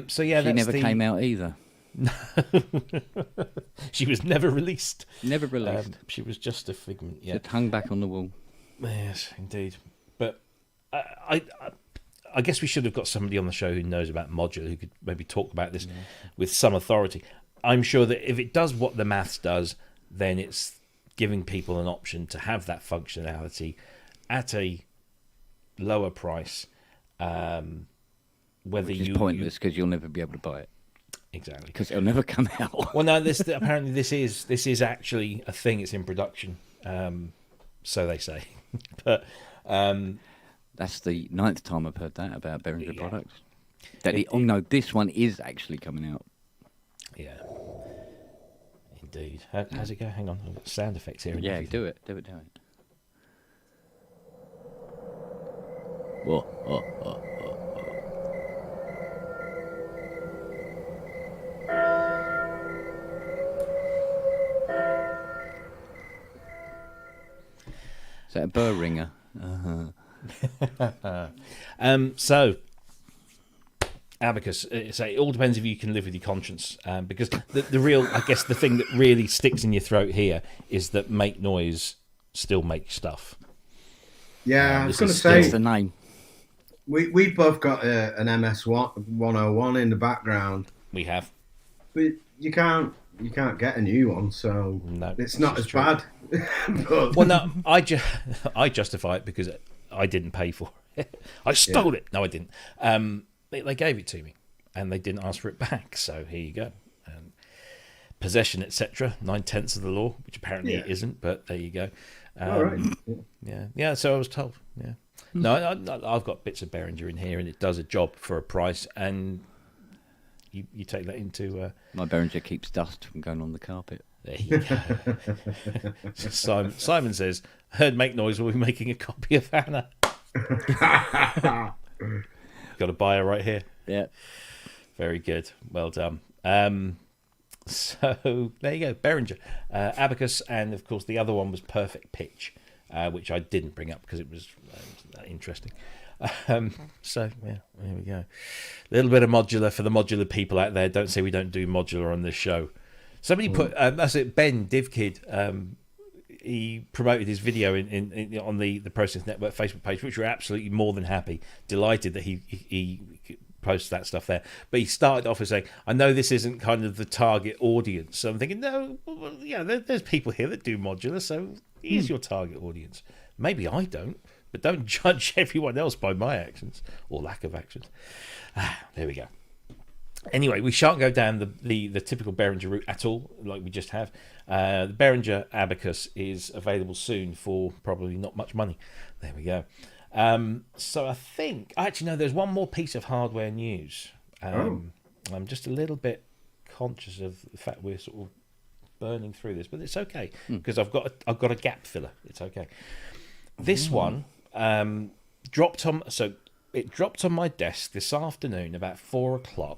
She never came out either. She was never released. Never released. She was just a figment. Yeah, it hung back on the wall. Yes, indeed. But I guess we should have got somebody on the show who knows about modular, who could maybe talk about this with some authority. I'm sure that if it does what the maths does, then it's giving people an option to have that functionality at a lower price. Which is pointless because you'll never be able to buy it. Exactly, because it'll never come out. Well, no, apparently this is actually a thing. It's in production, so they say. But that's the 9th time I've heard that about Behringer products. This one is actually coming out. Yeah, indeed. How's it go? Hang on, I've got sound effects here. Yeah, do it. Whoa. Is that a Behringer? So, Abacus, it all depends if you can live with your conscience, because the real, I guess, the thing that really sticks in your throat here is that Make Noise still makes stuff. Yeah, I was going to say, that's the name. We both got an MS 101 in the background. We have, but you can't get a new one, so no, it's not as bad. But... Well, no, I justify it because I didn't pay for it. I stole it. No, I didn't. They gave it to me, and they didn't ask for it back. So here you go. Possession, etc. 9/10 of the law, which apparently it isn't, but there you go. All right. Yeah. So I was told. Yeah. No, I've got bits of Behringer in here, and it does a job for a price, and you take that into... My Behringer keeps dust from going on the carpet. There you go. Simon says, heard Make Noise will be making a copy of Hannah. Got a buyer right here. Yeah. Very good. Well done. So there you go. Behringer, Abacus, and of course the other one was Perfect Pitch, which I didn't bring up because it was interesting. So yeah, there we go. A little bit of modular for the modular people out there. Don't say we don't do modular on this show. Somebody put that's it. Ben DivKid. He promoted his video in on the Process Network Facebook page, which we're absolutely more than happy, delighted that he posts that stuff there. But he started off with saying, "I know this isn't kind of the target audience." So I'm thinking, no, well, yeah, there's people here that do modular, so he's your target audience. Maybe I don't. But don't judge everyone else by my actions or lack of actions. There we go. Anyway, we shan't go down the typical Behringer route at all, like we just have. The Behringer Abacus is available soon for probably not much money. There we go. So I think... Actually, no, there's one more piece of hardware news. I'm just a little bit conscious of the fact we're sort of burning through this, but it's okay, because I've got a gap filler. It's okay. This one... dropped on my desk this afternoon about 4:00.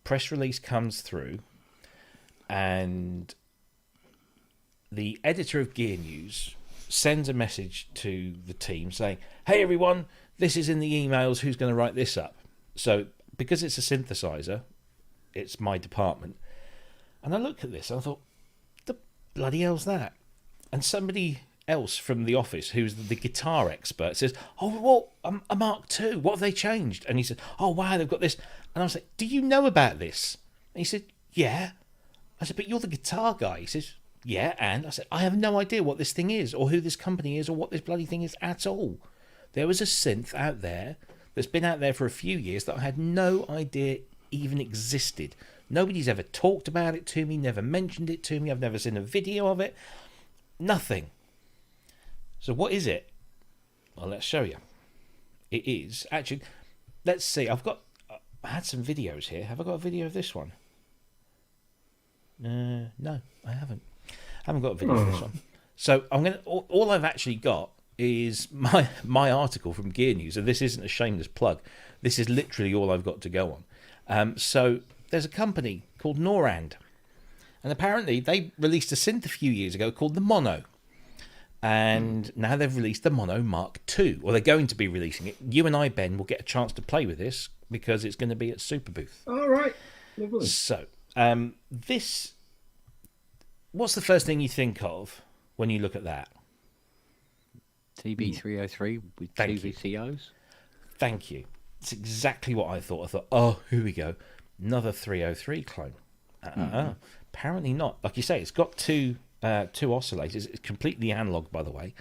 Press release comes through, and the editor of Gear News sends a message to the team saying, "Hey everyone, this is in the emails. Who's going to write this up?" So because it's a synthesizer, it's my department, and I looked at this and I thought, "The bloody hell's that?" And somebody else from the office, who's the guitar expert, says, "Oh, well, a Mark II, what have they changed?" And he said, "Oh wow, they've got this." And I was like, "Do you know about this?" And he said, "Yeah." I said, "But you're the guitar guy." He says, "Yeah." And I said, "I have no idea what this thing is, or who this company is, or what this bloody thing is at all. There was a synth out there that's been out there for a few years that I had no idea even existed. Nobody's ever talked about it to me, never mentioned it to me. I've never seen a video of it. Nothing. So what is it? Well, let's show you. It is actually, let's see. I had some videos here. Have I got a video of this one? No, I haven't. I haven't got a video of this one. So I'm gonna. All I've actually got is my article from Gear News, and this isn't a shameless plug. This is literally all I've got to go on. So there's a company called Norand, and apparently they released a synth a few years ago called the Mono. And now they've released the Mono Mark II, or they're going to be releasing it. You and I, Ben, will get a chance to play with this because it's going to be at Superbooth. All right, lovely. So, this, what's the first thing you think of when you look at that? TB303 with two VCOs. Thank you. It's exactly what I thought. I thought, oh, here we go. Another 303 clone. Apparently not. Like you say, it's got two oscillators. It's completely analog, by the way.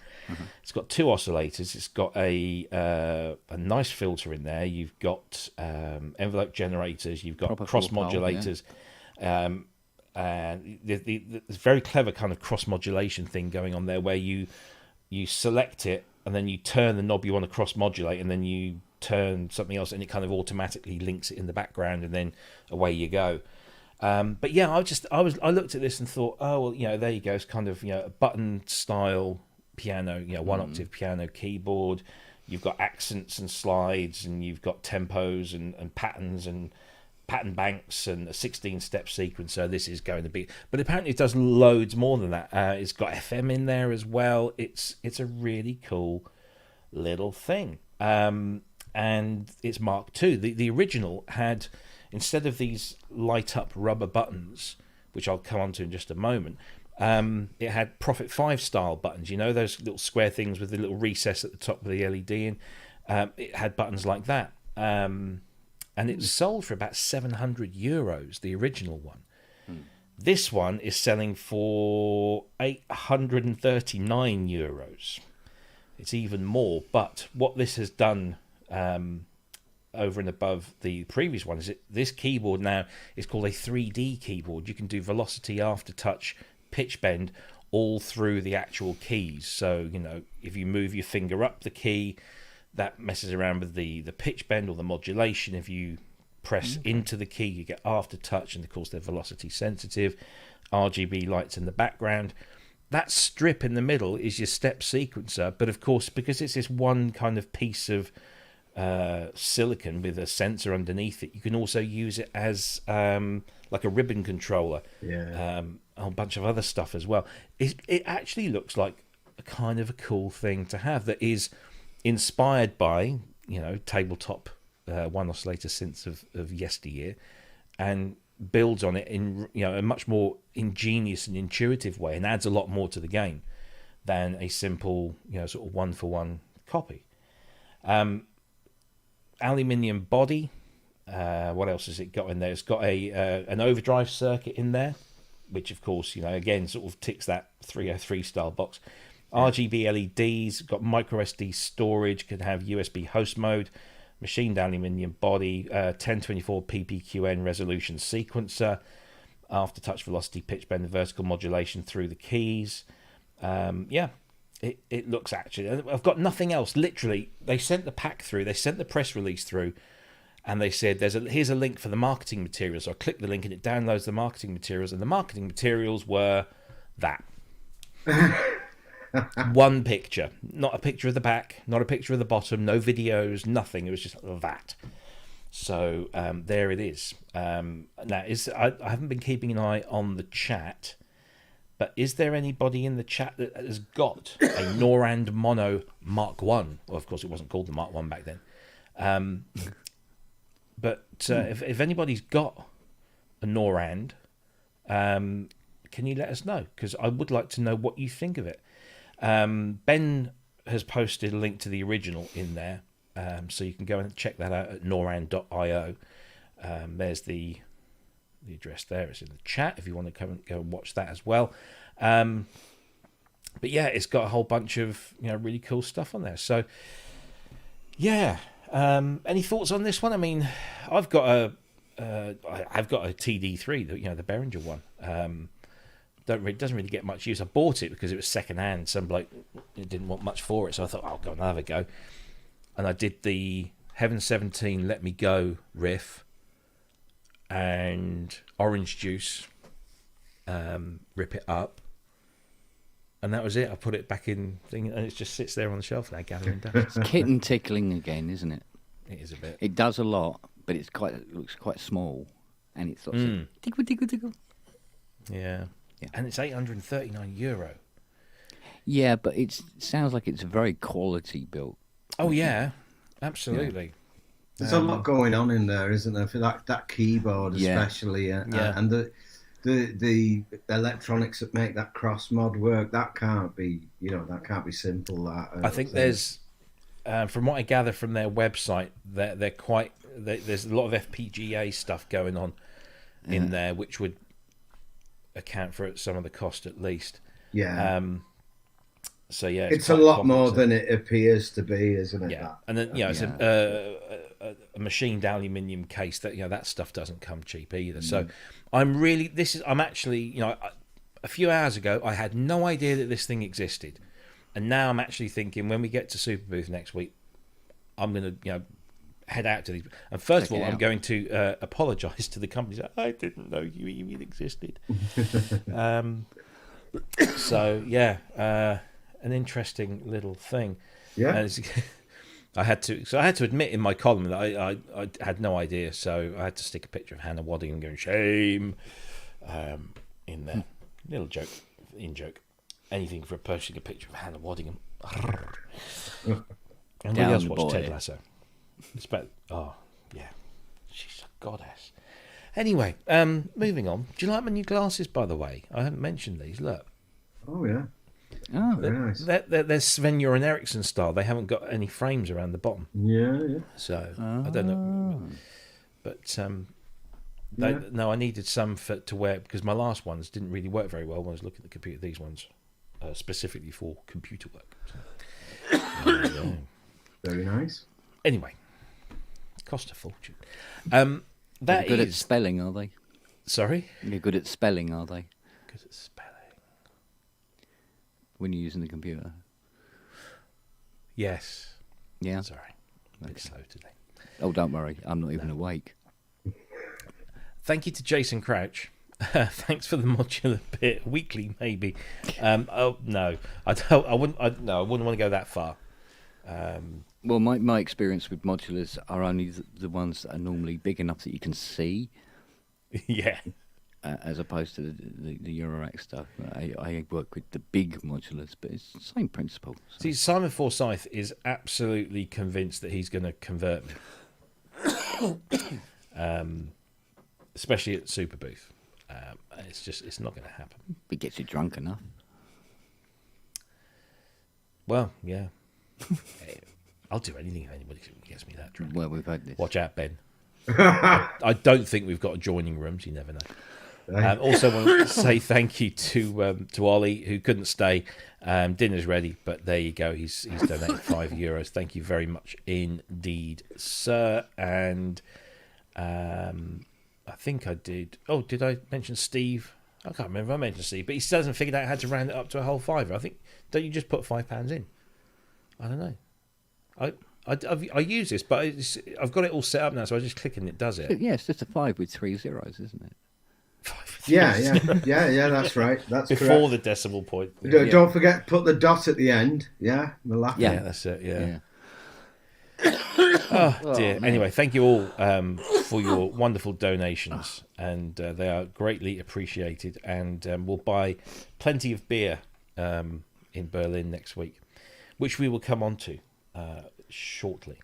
It's got two oscillators. It's got a nice filter in there. You've got envelope generators. You've got cross modulators. And there's very clever kind of cross modulation thing going on there, where you select it and then you turn the knob you want to cross modulate, and then you turn something else, and it kind of automatically links it in the background, and then away you go. But yeah, I looked at this and thought, oh well, there you go. It's kind of a button style piano, one octave piano keyboard. You've got accents and slides, and you've got tempos and patterns and pattern banks and a 16-step sequencer. This is going to be, but apparently it does loads more than that. It's got FM in there as well. It's a really cool little thing, and it's Mark II. The original had, instead of these light up rubber buttons, which I'll come on to in just a moment, it had Prophet 5 style buttons, those little square things with the little recess at the top of the LED in. It had buttons like that. And it was sold for about €700, the original one. This one is selling for €839. It's even more. But what this has done over and above the previous one is this keyboard now is called a 3D keyboard. You can do velocity, aftertouch, pitch bend all through the actual keys. So, if you move your finger up the key, that messes around with the pitch bend or the modulation. If you press into the key, you get aftertouch, and of course they're velocity sensitive. RGB lights in the background. That strip in the middle is your step sequencer, but of course, because it's this one kind of piece of silicon with a sensor underneath it, you can also use it as like a ribbon controller. A whole bunch of other stuff as well. It actually looks like a kind of a cool thing to have that is inspired by tabletop one oscillator synths of yesteryear, and builds on it in a much more ingenious and intuitive way, and adds a lot more to the game than a simple sort of one for one copy. Aluminium body. What else has it got in there? It's got an overdrive circuit in there, which of course again sort of ticks that 303 style box. RGB LEDs, got micro SD storage, could have USB host mode, machined aluminium body, 1024 PPQN resolution sequencer, aftertouch, velocity, pitch bend, and vertical modulation through the keys. It looks actually, I've got nothing else. Literally, they sent the pack through, they sent the press release through, and they said here's a link for the marketing materials. So I click the link and it downloads the marketing materials, and the marketing materials were that. One picture, not a picture of the back, not a picture of the bottom, no videos, nothing. It was just that. So there it is. Now, I haven't been keeping an eye on the chat, but is there anybody in the chat that has got a Norand Mono Mark 1? Well, of course, it wasn't called the Mark 1 back then. But if anybody's got a Norand, can you let us know? Because I would like to know what you think of it. Ben has posted a link to the original in there, so you can go and check that out at norand.io. There's the address there. It's in the chat if you want to go and watch that as well. But yeah, it's got a whole bunch of really cool stuff on there. So yeah, any thoughts on this one? I mean, I've got a TD3, the Behringer one. Doesn't really get much use. I bought it because it was second hand. Some bloke didn't want much for it, so I thought I'll go and have a go. And I did the Heaven 17 Let Me Go riff and Orange Juice, Rip It Up, and that was it. I put it back in thing, and it just sits there on the shelf now, gathering dust. It's kitten tickling again, isn't it? It is a bit. It does a lot, but it looks quite small, and it's sort of tickle, tickle, tickle. Yeah. And it's €839. Yeah, but it sounds like it's very quality built. Oh yeah, absolutely. Yeah. There's a lot going on in there, isn't there? For that keyboard especially, and the electronics that make that cross mod work, that can't be, that can't be simple. That I think there's, from what I gather from their website, they're quite. There's a lot of FPGA stuff going on in there, which would account for some of the cost at least. Yeah. So yeah, it's a lot more than it appears to be, isn't it? Yeah, and then it's a machined aluminium case that stuff doesn't come cheap either. So I'm actually a few hours ago I had no idea that this thing existed, and now I'm actually thinking when we get to Superbooth next week, I'm gonna head out to these. And first of all, I'm going to apologise to the companies. I didn't know you even existed. So yeah. An interesting little thing. Yeah. I had to admit in my column that I had no idea, so I had to stick a picture of Hannah Waddingham going shame in there. Little joke, joke. Anything for posting a picture of Hannah Waddingham. And we else watched Ted Lasso. It's about she's a goddess. Anyway, moving on. Do you like my new glasses, by the way? I haven't mentioned these. Look. Oh yeah. Oh, very nice. They're Sven-Göran Eriksson style. They haven't got any frames around the bottom. Yeah. So I don't know, but no, I needed some to wear because my last ones didn't really work very well when I was looking at the computer. These ones, specifically for computer work. So, very nice. Anyway, cost a fortune. They're good at spelling, are they? Sorry? They're good at spelling, are they? Good at spelling. When you're using the computer? Yes. Yeah? Sorry. A bit slow today. Oh, don't worry. I'm not even awake. Thank you to Jason Crouch. Thanks for the modular bit. Weekly, maybe. Oh, no. I wouldn't want to go that far. Well, my experience with modulars are only the ones that are normally big enough that you can see. Yeah. As opposed to the Eurorack stuff. I work with the big modulars, but it's the same principle. So. See, Simon Forsyth is absolutely convinced that he's going to convert me. Especially at Superbooth. It's not going to happen. It gets you drunk enough. Well, yeah. I'll do anything if anybody gets me that drunk. Well, we've had this. Watch out, Ben. I don't think we've got adjoining rooms. You never know. Also want to say thank you to Ollie, who couldn't stay. Dinner's ready, but there you go. He's donated €5. Thank you very much indeed, sir. And I think I did. Oh, did I mention Steve? I can't remember if I mentioned Steve, but he still hasn't figured out how to round it up to a whole fiver. I think, don't you just put £5 in? I don't know. I use this, but I've got it all set up now, so I just click and it does it. Yeah, it's just a 5 with 3 zeros, isn't it? Yeah, that's right. That's before correct. the decimal point. Don't forget, put the dot at the end. Yeah, the laughing. Yeah, that's it. Yeah. Oh dear. Anyway, thank you all for your wonderful donations, and they are greatly appreciated. And we'll buy plenty of beer in Berlin next week, which we will come on to shortly.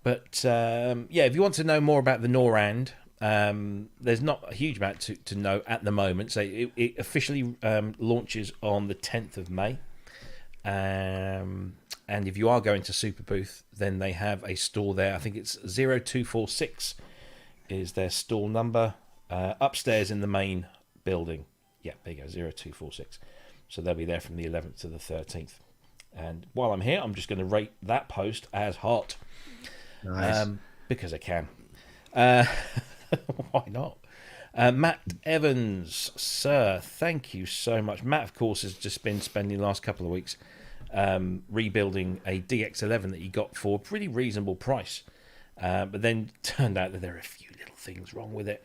But if you want to know more about the Norand. There's not a huge amount to know at the moment. So it officially launches on the 10th of May. And if you are going to Superbooth, then they have a store there. I think it's 0246 is their store number upstairs in the main building. Yeah, there you go, 0246. So they'll be there from the 11th to the 13th. And while I'm here, I'm just going to rate that post as hot. Nice. Because I can. Why not? Matt Evans, sir, thank you so much. Matt, of course, has just been spending the last couple of weeks rebuilding a DX11 that he got for a pretty reasonable price. But then turned out that there are a few little things wrong with it.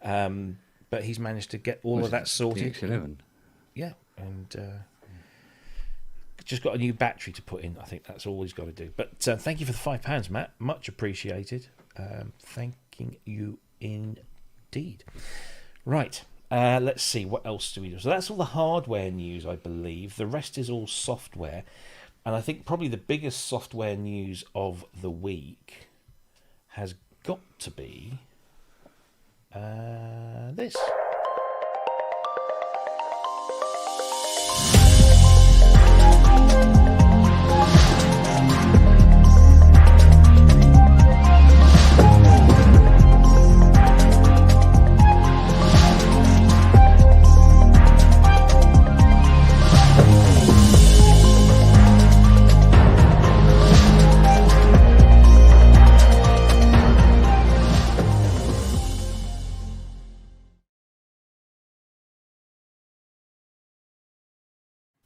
But he's managed to get all of that sorted. DX11? Yeah, and just got a new battery to put in. I think that's all he's got to do. But thank you for the £5, Matt. Much appreciated. Thanking you indeed. Right, let's see, what else do we do? So that's all the hardware news, I believe. The rest is all software, and I think probably the biggest software news of the week has got to be this.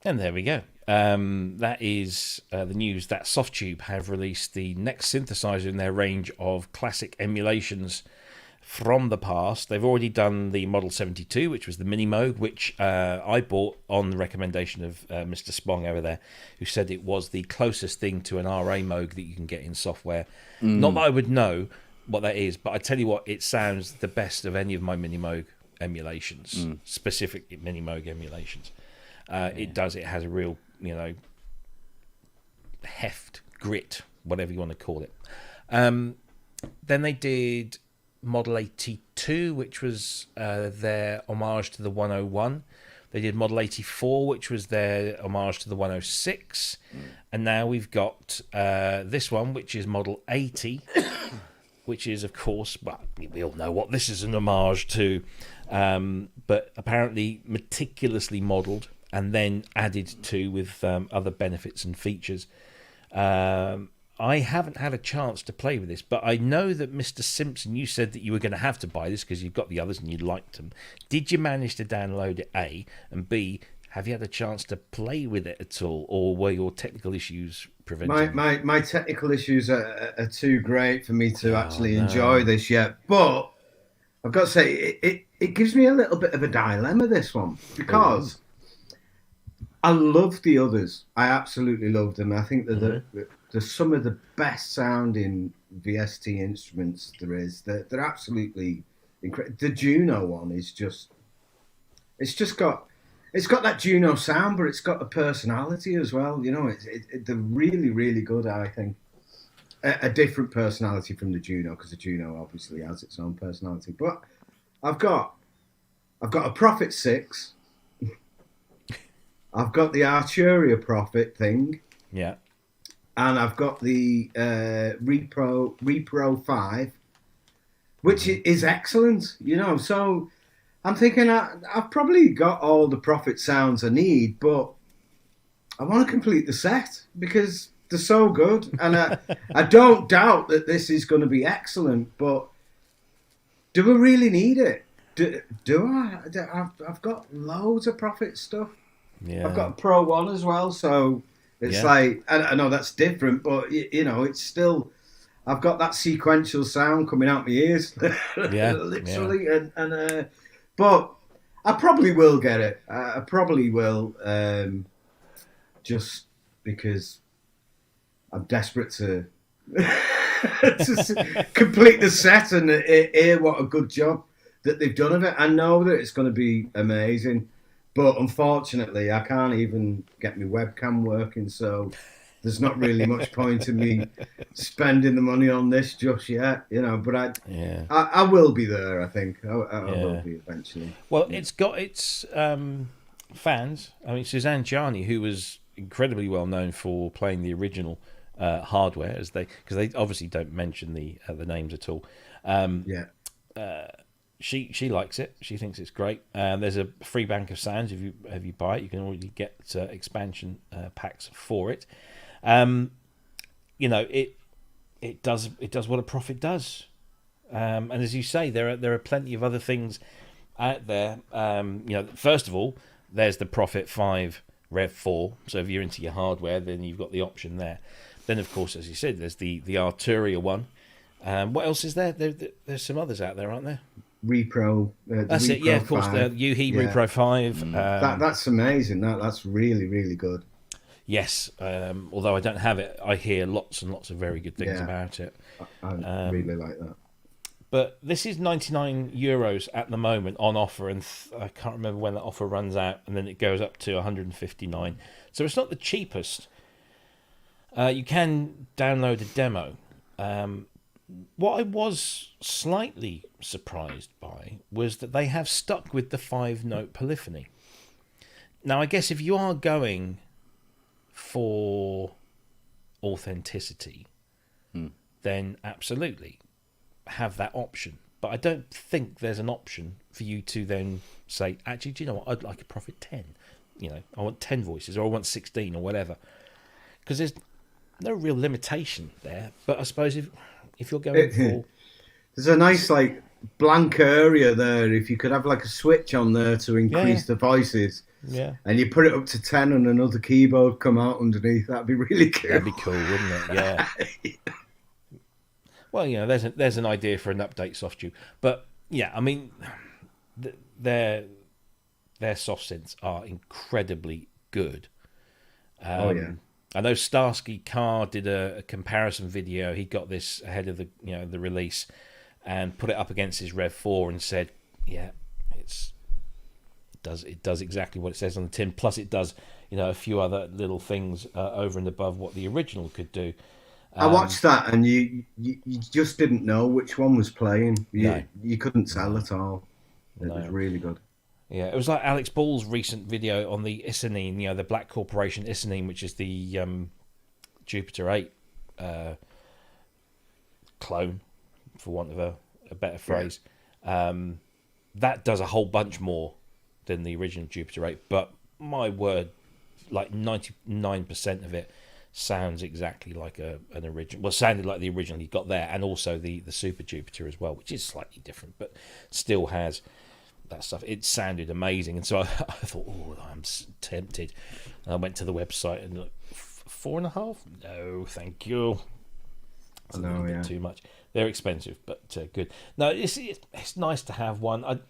And there we go. That is the news that Softube have released the next synthesizer in their range of classic emulations from the past. They've already done the Model 72, which was the Mini Moog, which I bought on the recommendation of Mr. Spong over there, who said it was the closest thing to an RA Moog that you can get in software. Not that I would know what that is, but I tell you what, it sounds the best of any of my Mini Moog emulations, specific Mini Moog emulations. It does. It has a real, heft, grit, whatever you want to call it. Then they did Model 82, which was their homage to the 101. They did Model 84, which was their homage to the 106. And now we've got this one, which is Model 80, which is, of course, well, we all know what this is an homage to, but apparently meticulously modelled and then added to with other benefits and features. I haven't had a chance to play with this, but I know that Mr. Simpson, you said that you were going to have to buy this because you've got the others and you liked them. Did you manage to download it, A? And B, have you had a chance to play with it at all, or were your technical issues preventing my technical issues are too great for me to actually enjoy this yet. But I've got to say, it gives me a little bit of a dilemma, this one, because I love the others. I absolutely love them. I think they're some of the best sounding VST instruments there is. They're absolutely incredible. The Juno one is just, it's got that Juno sound, but it's got a personality as well. They're really, really good, I think. A different personality from the Juno, because the Juno obviously has its own personality. But I've got a Prophet 6. I've got the Arturia Prophet thing. Yeah. And I've got the Repro 5, which is excellent, So I'm thinking I've probably got all the Prophet sounds I need, but I want to complete the set because they're so good. And I don't doubt that this is going to be excellent, but do I really need it? Do I? I've got loads of Prophet stuff. Yeah. I've got a Pro 1 as well, so it's like, I know that's different, but, it's still, I've got that sequential sound coming out my ears, literally, and but I probably will get it. I probably will, just because I'm desperate to, to complete the set and hear what a good job that they've done of it. I know that it's going to be amazing. But unfortunately, I can't even get my webcam working, so there's not really much point in me spending the money on this just yet, But I will be there, I think. I will be eventually. Well, it's got its fans. I mean, Suzanne Charney, who was incredibly well known for playing the original hardware, because they obviously don't mention the names at all. She likes it. She thinks it's great. There's a free bank of sounds if you buy it. You can already get expansion packs for it. It does what a Prophet does. And as you say, there are plenty of other things out there. First of all, there's the Prophet 5 Rev 4. So if you're into your hardware, then you've got the option there. Then, of course, as you said, there's the Arturia one. What else is there? There's some others out there, aren't there? Repro. That's Repro it. Yeah, of course. The Yuhi Repro 5. That's amazing. That's really, really good. Yes. Although I don't have it, I hear lots and lots of very good things about it. I really like that. But this is €99 at the moment on offer, and I can't remember when that offer runs out, and then it goes up to 159. So it's not the cheapest. You can download a demo. What I was slightly surprised by was that they have stuck with the 5-note polyphony. Now, I guess if you are going for authenticity, then absolutely have that option. But I don't think there's an option for you to then say, actually, do you know what? I'd like a Prophet 10. I want 10 voices, or I want 16, or whatever. Because there's no real limitation there. But I suppose if you're going for... There's a nice, blank area there. If you could have, a switch on there to increase the voices. Yeah. And you put it up to 10 and another keyboard come out underneath. That'd be really cool. That'd be cool, wouldn't it? Yeah. Well, there's an idea for an update, Softube. But yeah, I mean, their soft synths are incredibly good. Oh yeah. I know Starsky Carr did a comparison video. He got this ahead of the release and put it up against his Rev 4 and said, yeah, it does exactly what it says on the tin. Plus, it does a few other little things over and above what the original could do. I watched that, and you just didn't know which one was playing. You couldn't tell at all. It was really good. Yeah, it was like Alex Ball's recent video on the Isanine, the Black Corporation Isanine, which is the Jupiter 8 clone, for want of a better phrase. That does a whole bunch more than the original Jupiter 8, but my word, like 99% of it sounds exactly like an original. Well, sounded like the original you got there, and also the Super Jupiter as well, which is slightly different, but still has that stuff. It sounded amazing, and so I thought, oh, I'm tempted. And I went to the website and looked, 4.5? No, thank you. It's a little bit too much. They're expensive, but good. No, it's nice to have one,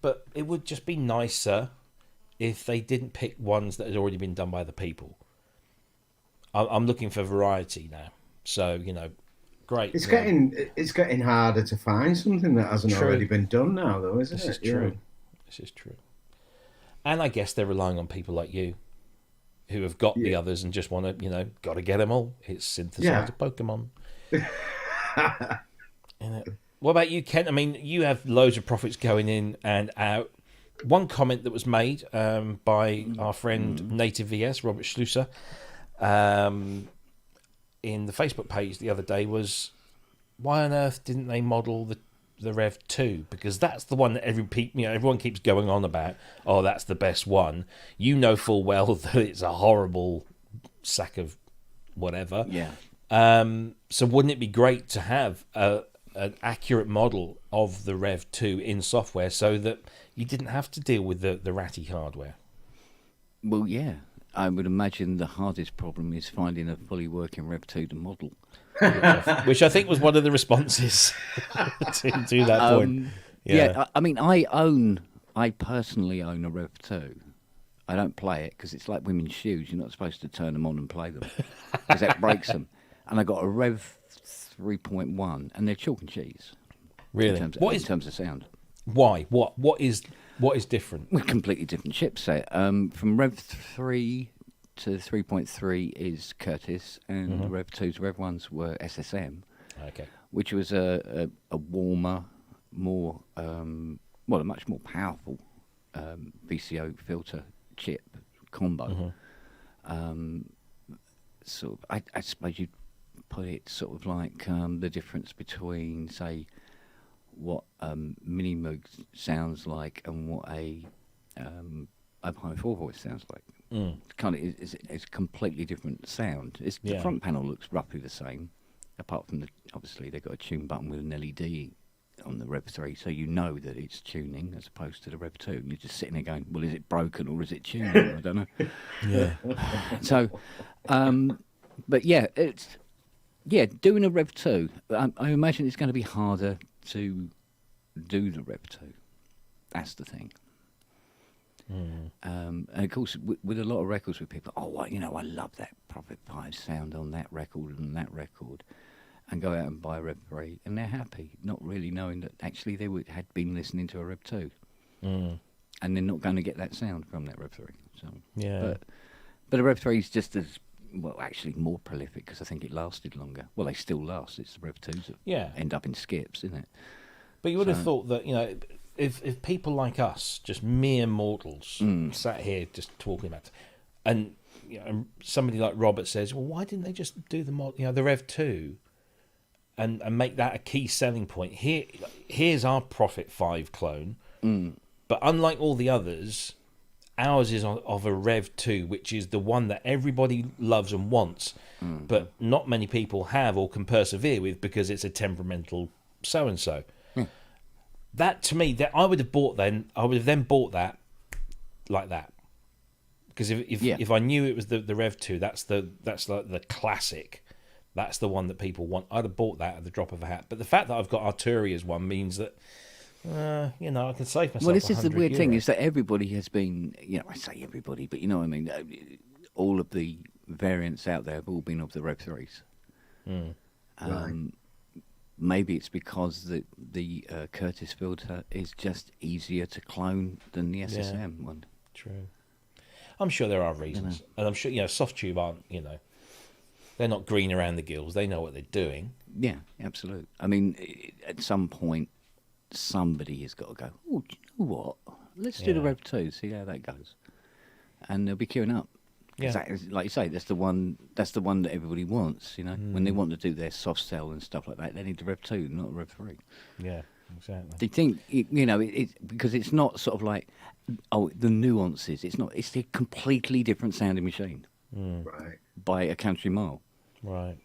but it would just be nicer if they didn't pick ones that had already been done by the people. I'm looking for variety now, so great. It's getting harder to find something that hasn't already been done now, though, isn't it? This is true. This is true. And I guess they're relying on people like you, who have got the others and just want to, got to get them all. It's synthesizer Pokemon. What about you, Kent? I mean, you have loads of profits going in and out. One comment that was made by our friend Native VS, Robert Schlusser, in the Facebook page the other day was, why on earth didn't they model the Rev 2? Because that's the one that everyone keeps going on about. Oh, that's the best one. You know full well that it's a horrible sack of whatever. Yeah. So wouldn't it be great to have an accurate model of the Rev 2 in software so that you didn't have to deal with the ratty hardware? Well, yeah. I would imagine the hardest problem is finding a fully working Rev 2 to model. Which I think was one of the responses to that point. Yeah, I mean, I personally own a Rev 2. I don't play it because it's like women's shoes. You're not supposed to turn them on and play them because that breaks them. And I got a Rev 3.1, and they're chalk and cheese. Really? In terms of sound. Why? What is different? A completely different chipset. From Rev 3 to 3.3 is Curtis, and Rev 2 to Rev 1s were SSM. Okay. Which was a warmer, more a much more powerful VCO filter chip combo. So I suppose you'd put it sort of like the difference between, say, what Mini Moog sounds like and what a High 4 voice sounds like. Kind of is a completely different sound. The front panel looks roughly the same, apart from obviously they've got a tune button with an LED on the Rev 3, so you know that it's tuning as opposed to the Rev 2. And you're just sitting there going, well, is it broken or is it tuning? I don't know. Yeah. So, but yeah, doing a Rev 2, I imagine it's going to be harder to do the Rev 2. That's the thing. And of course, with a lot of records with people, I love that Prophet 5 sound on that record and that record, and go out and buy a Rev 3, and they're happy, not really knowing that actually they had been listening to a Rev 2, and they're not going to get that sound from that Rev 3. So yeah, but a Rev 3 is just as actually more prolific because I think it lasted longer. Well, they still last. It's the Rev 2s that end up in skips, isn't it? But you would have thought that if people like us, just mere mortals, sat here just talking about it, and and somebody like Robert says, well, why didn't they just do the Rev 2 and make that a key selling point? Here's our Prophet 5 clone, but unlike all the others, ours is of a Rev 2, which is the one that everybody loves and wants, but not many people have or can persevere with because it's a temperamental so-and-so. That, to me, that I would have then bought that like that. Because if I knew it was the Rev 2, that's like the classic. That's the one that people want. I'd have bought that at the drop of a hat. But the fact that I've got Arturia's one means that, I can save myself. Well, this is the weird thing, €100. is that everybody has been, I say everybody, but you know what I mean. All of the variants out there have all been of the Rev 3s. Right. Maybe it's because the Curtis filter is just easier to clone than the SSM one. True. I'm sure there are reasons. And I'm sure, Softube aren't, they're not green around the gills. They know what they're doing. Yeah, absolutely. I mean, at some point, somebody has got to go, oh, do you know what? Let's do the Rev 2, see how that goes. And they'll be queuing up. Yeah. Like you say, that's the one that everybody wants, When they want to do their soft cell and stuff like that, they need the Rev 2, not the Rev 3. Yeah, exactly. They think, because it's not sort of like, the nuances. It's not. It's a completely different sounding machine. Right. By a country mile. Right.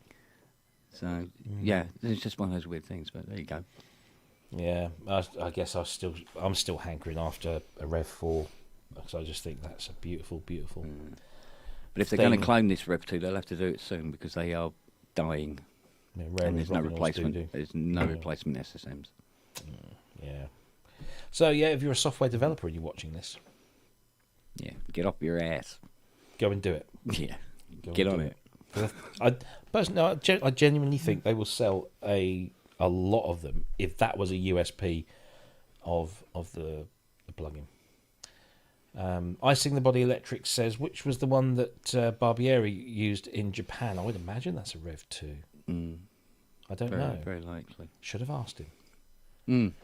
So, yeah, it's just one of those weird things, but there you go. Yeah, I guess I'm still hankering after a Rev 4, because I just think that's a beautiful, beautiful. But if they're going to clone this Rev 2, they'll have to do it soon, because they are dying. Yeah, and there's no replacement. There's no replacement SSMs. Yeah. So, if you're a software developer and you're watching this, get off your ass. go and do it. Yeah, get on it. I genuinely think they will sell a lot of them if that was a USP of the plugin. I Sing the Body Electric says, which was the one that Barbieri used in Japan? I would imagine that's a Rev 2. I don't know. Very likely. Should have asked him.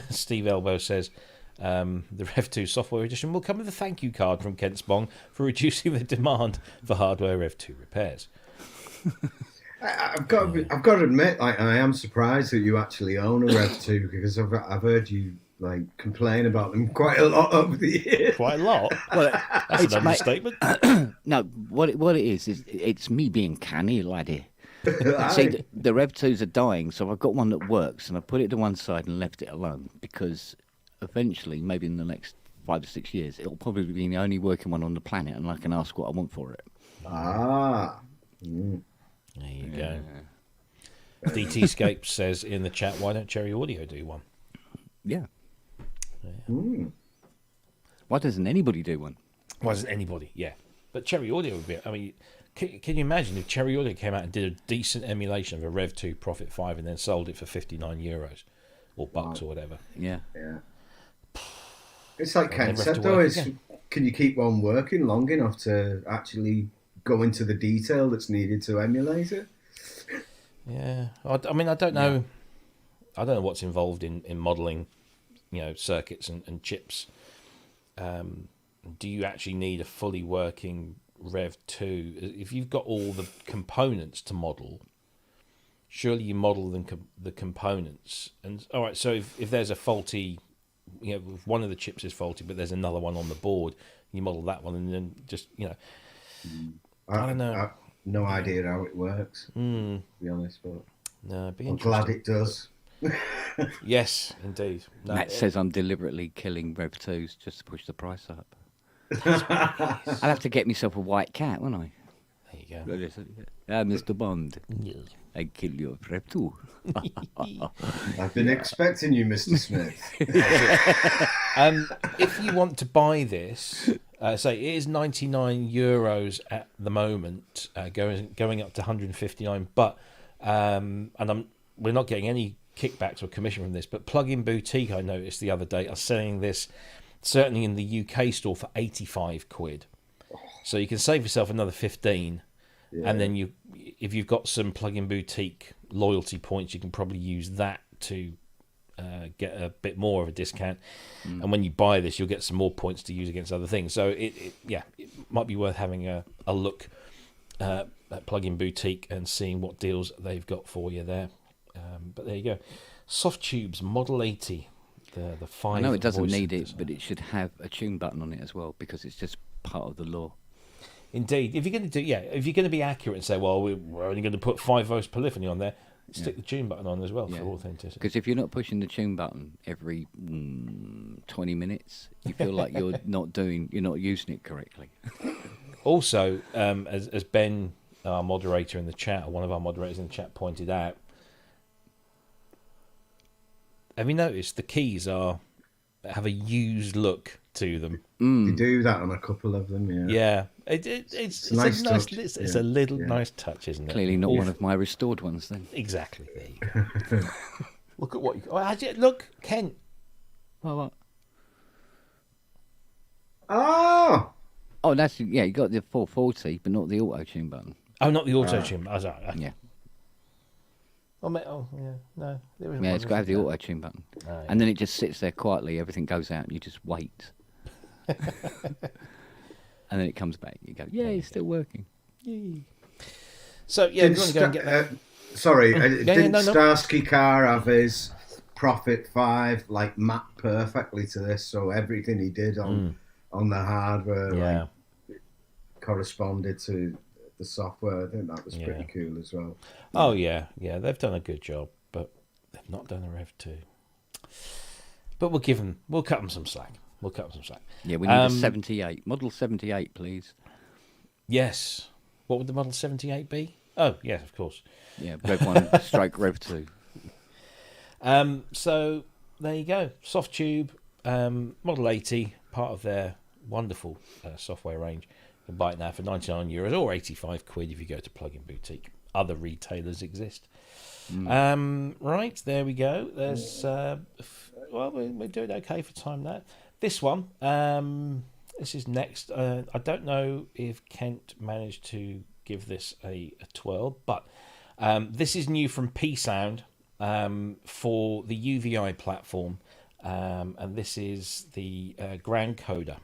Steve Elbow says, the Rev 2 software edition will come with a thank you card from Kent Spong for reducing the demand for hardware Rev 2 repairs. I've got to admit, I am surprised that you actually own a Rev 2, because I've heard you complain about them quite a lot over the years. Quite a lot. Well, that's an understatement. No, what it is it's me being canny, laddie. See, the Rev 2s are dying, so I've got one that works, and I put it to one side and left it alone, because eventually, maybe in the next 5 or 6 years, it'll probably be the only working one on the planet, and I can ask what I want for it. There you go. DT Scapes says in the chat, why don't Cherry Audio do one? Yeah. Why doesn't anybody do one? Why doesn't anybody? Yeah. But Cherry Audio would be... I mean, can you imagine if Cherry Audio came out and did a decent emulation of a Rev 2 Prophet 5 and then sold it for €59 or bucks or whatever? Yeah. Yeah. It's like Ken said, though, can you keep one working long enough to actually go into the detail that's needed to emulate it? Yeah. I mean, I don't know. Yeah. I don't know what's involved in modelling, circuits and chips. Do you actually need a fully working Rev 2? If you've got all the components to model, surely you model the components. And all right, so if there's a faulty, if one of the chips is faulty, but there's another one on the board, you model that one, and then just I don't know. I have no idea how it works, to be honest, but no, I'm glad it does. Yes, indeed. No, Matt says I'm deliberately killing Rev 2s just to push the price up. I'll have to get myself a white cat, won't I? There you go. Mr. Bond. Yeah. I kill your Rev 2. I've been expecting you, Mr. Smith. If you want to buy this, say it is €99 at the moment, going up to 159. But we're not getting any kickbacks or commission from this. But Plugin Boutique, I noticed the other day, are selling this certainly in the UK store for £85. So you can save yourself another 15. Yeah. And then if you've got some Plugin Boutique loyalty points, you can probably use that to get a bit more of a discount. And when you buy this, you'll get some more points to use against other things. So it might be worth having a look at Plugin Boutique and seeing what deals they've got for you there. But there you go. Softtube's Model 80, the 5. I know it doesn't need it, but it should have a tune button on it as well, because it's just part of the law. Indeed. If you're going to be accurate and say, well, we're only going to put 5 voice polyphony on there, Stick the tune button on as well for authenticity. Because if you're not pushing the tune button every 20 minutes, you feel like you're not using it correctly. Also, as Ben, our moderator in the chat, or one of our moderators in the chat, pointed out, have you noticed the keys have a used look to them? They do that on a couple of them, Yeah. It's a nice touch. It's a little nice touch, isn't it? Clearly not one of my restored ones, then. Exactly. There you go. Look at what you... look, Kent. What? Oh! Oh, that's... Yeah, you got the 440, but not the auto-tune button. Oh, not the auto-tune. Oh, sorry. Yeah. No. There isn't Yeah, it's got to have the auto-tune button. Oh, yeah. And then it just sits there quietly, everything goes out, and you just wait. And then it comes back. You go, yeah, it's still working. Yay. So, yeah, if you want to go and get that... Sorry, didn't Starsky Carr have his Prophet 5 mapped perfectly to this? So everything he did on the hardware corresponded to the software. I think that was pretty cool as well. Oh, yeah, they've done a good job, but they've not done a Rev 2. But we'll cut them some slack. Yeah, we need a 78. Model 78, please. Yes. What would the Model 78 be? Oh, yes, of course. Yeah, Rev 1 stroke Rev 2. So, there you go. Softube, Model 80, part of their wonderful software range. You can buy it now for €99 or 85 quid if you go to Plug-in Boutique. Other retailers exist. Right, there we go. There's we're doing okay for time now. This one, this is next. I don't know if Kent managed to give this a twirl, but this is new from P-Sound for the UVI platform, and this is the Grand Coda.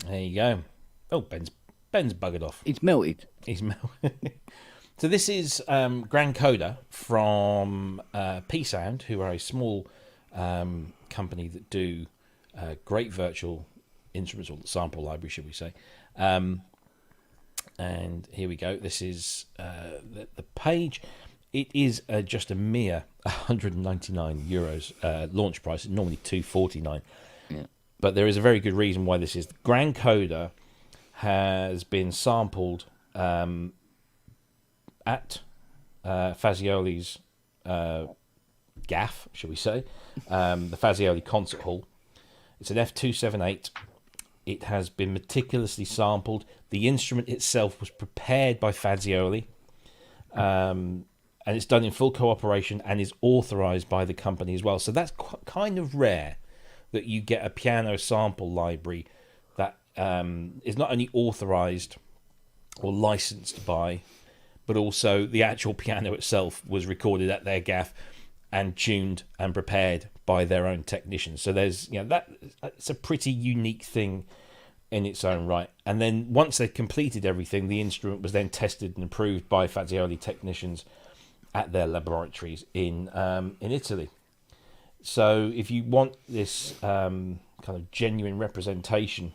There you go. Oh, Ben's buggered off. It's melted. He's melted. So this is Grand Coda from P-Sound, who are a small company that do great virtual instruments, or sample library, should we say. And here we go. This is the page. It is just a mere €199 launch price. It's normally $249. Yeah. But there is a very good reason why this is. Grand Coda has been sampled at Fazioli's gaff, shall we say, the Fazioli Concert Hall. It's an F278. It has been meticulously sampled. The instrument itself was prepared by Fazioli, and it's done in full cooperation and is authorized by the company as well. So that's kind of rare, that you get a piano sample library that is not only authorized or licensed by, but also the actual piano itself was recorded at their gaff and tuned and prepared by their own technicians. So there's, it's a pretty unique thing in its own right. And then once they completed everything, the instrument was then tested and approved by Fazioli technicians at their laboratories in Italy. So if you want this kind of genuine representation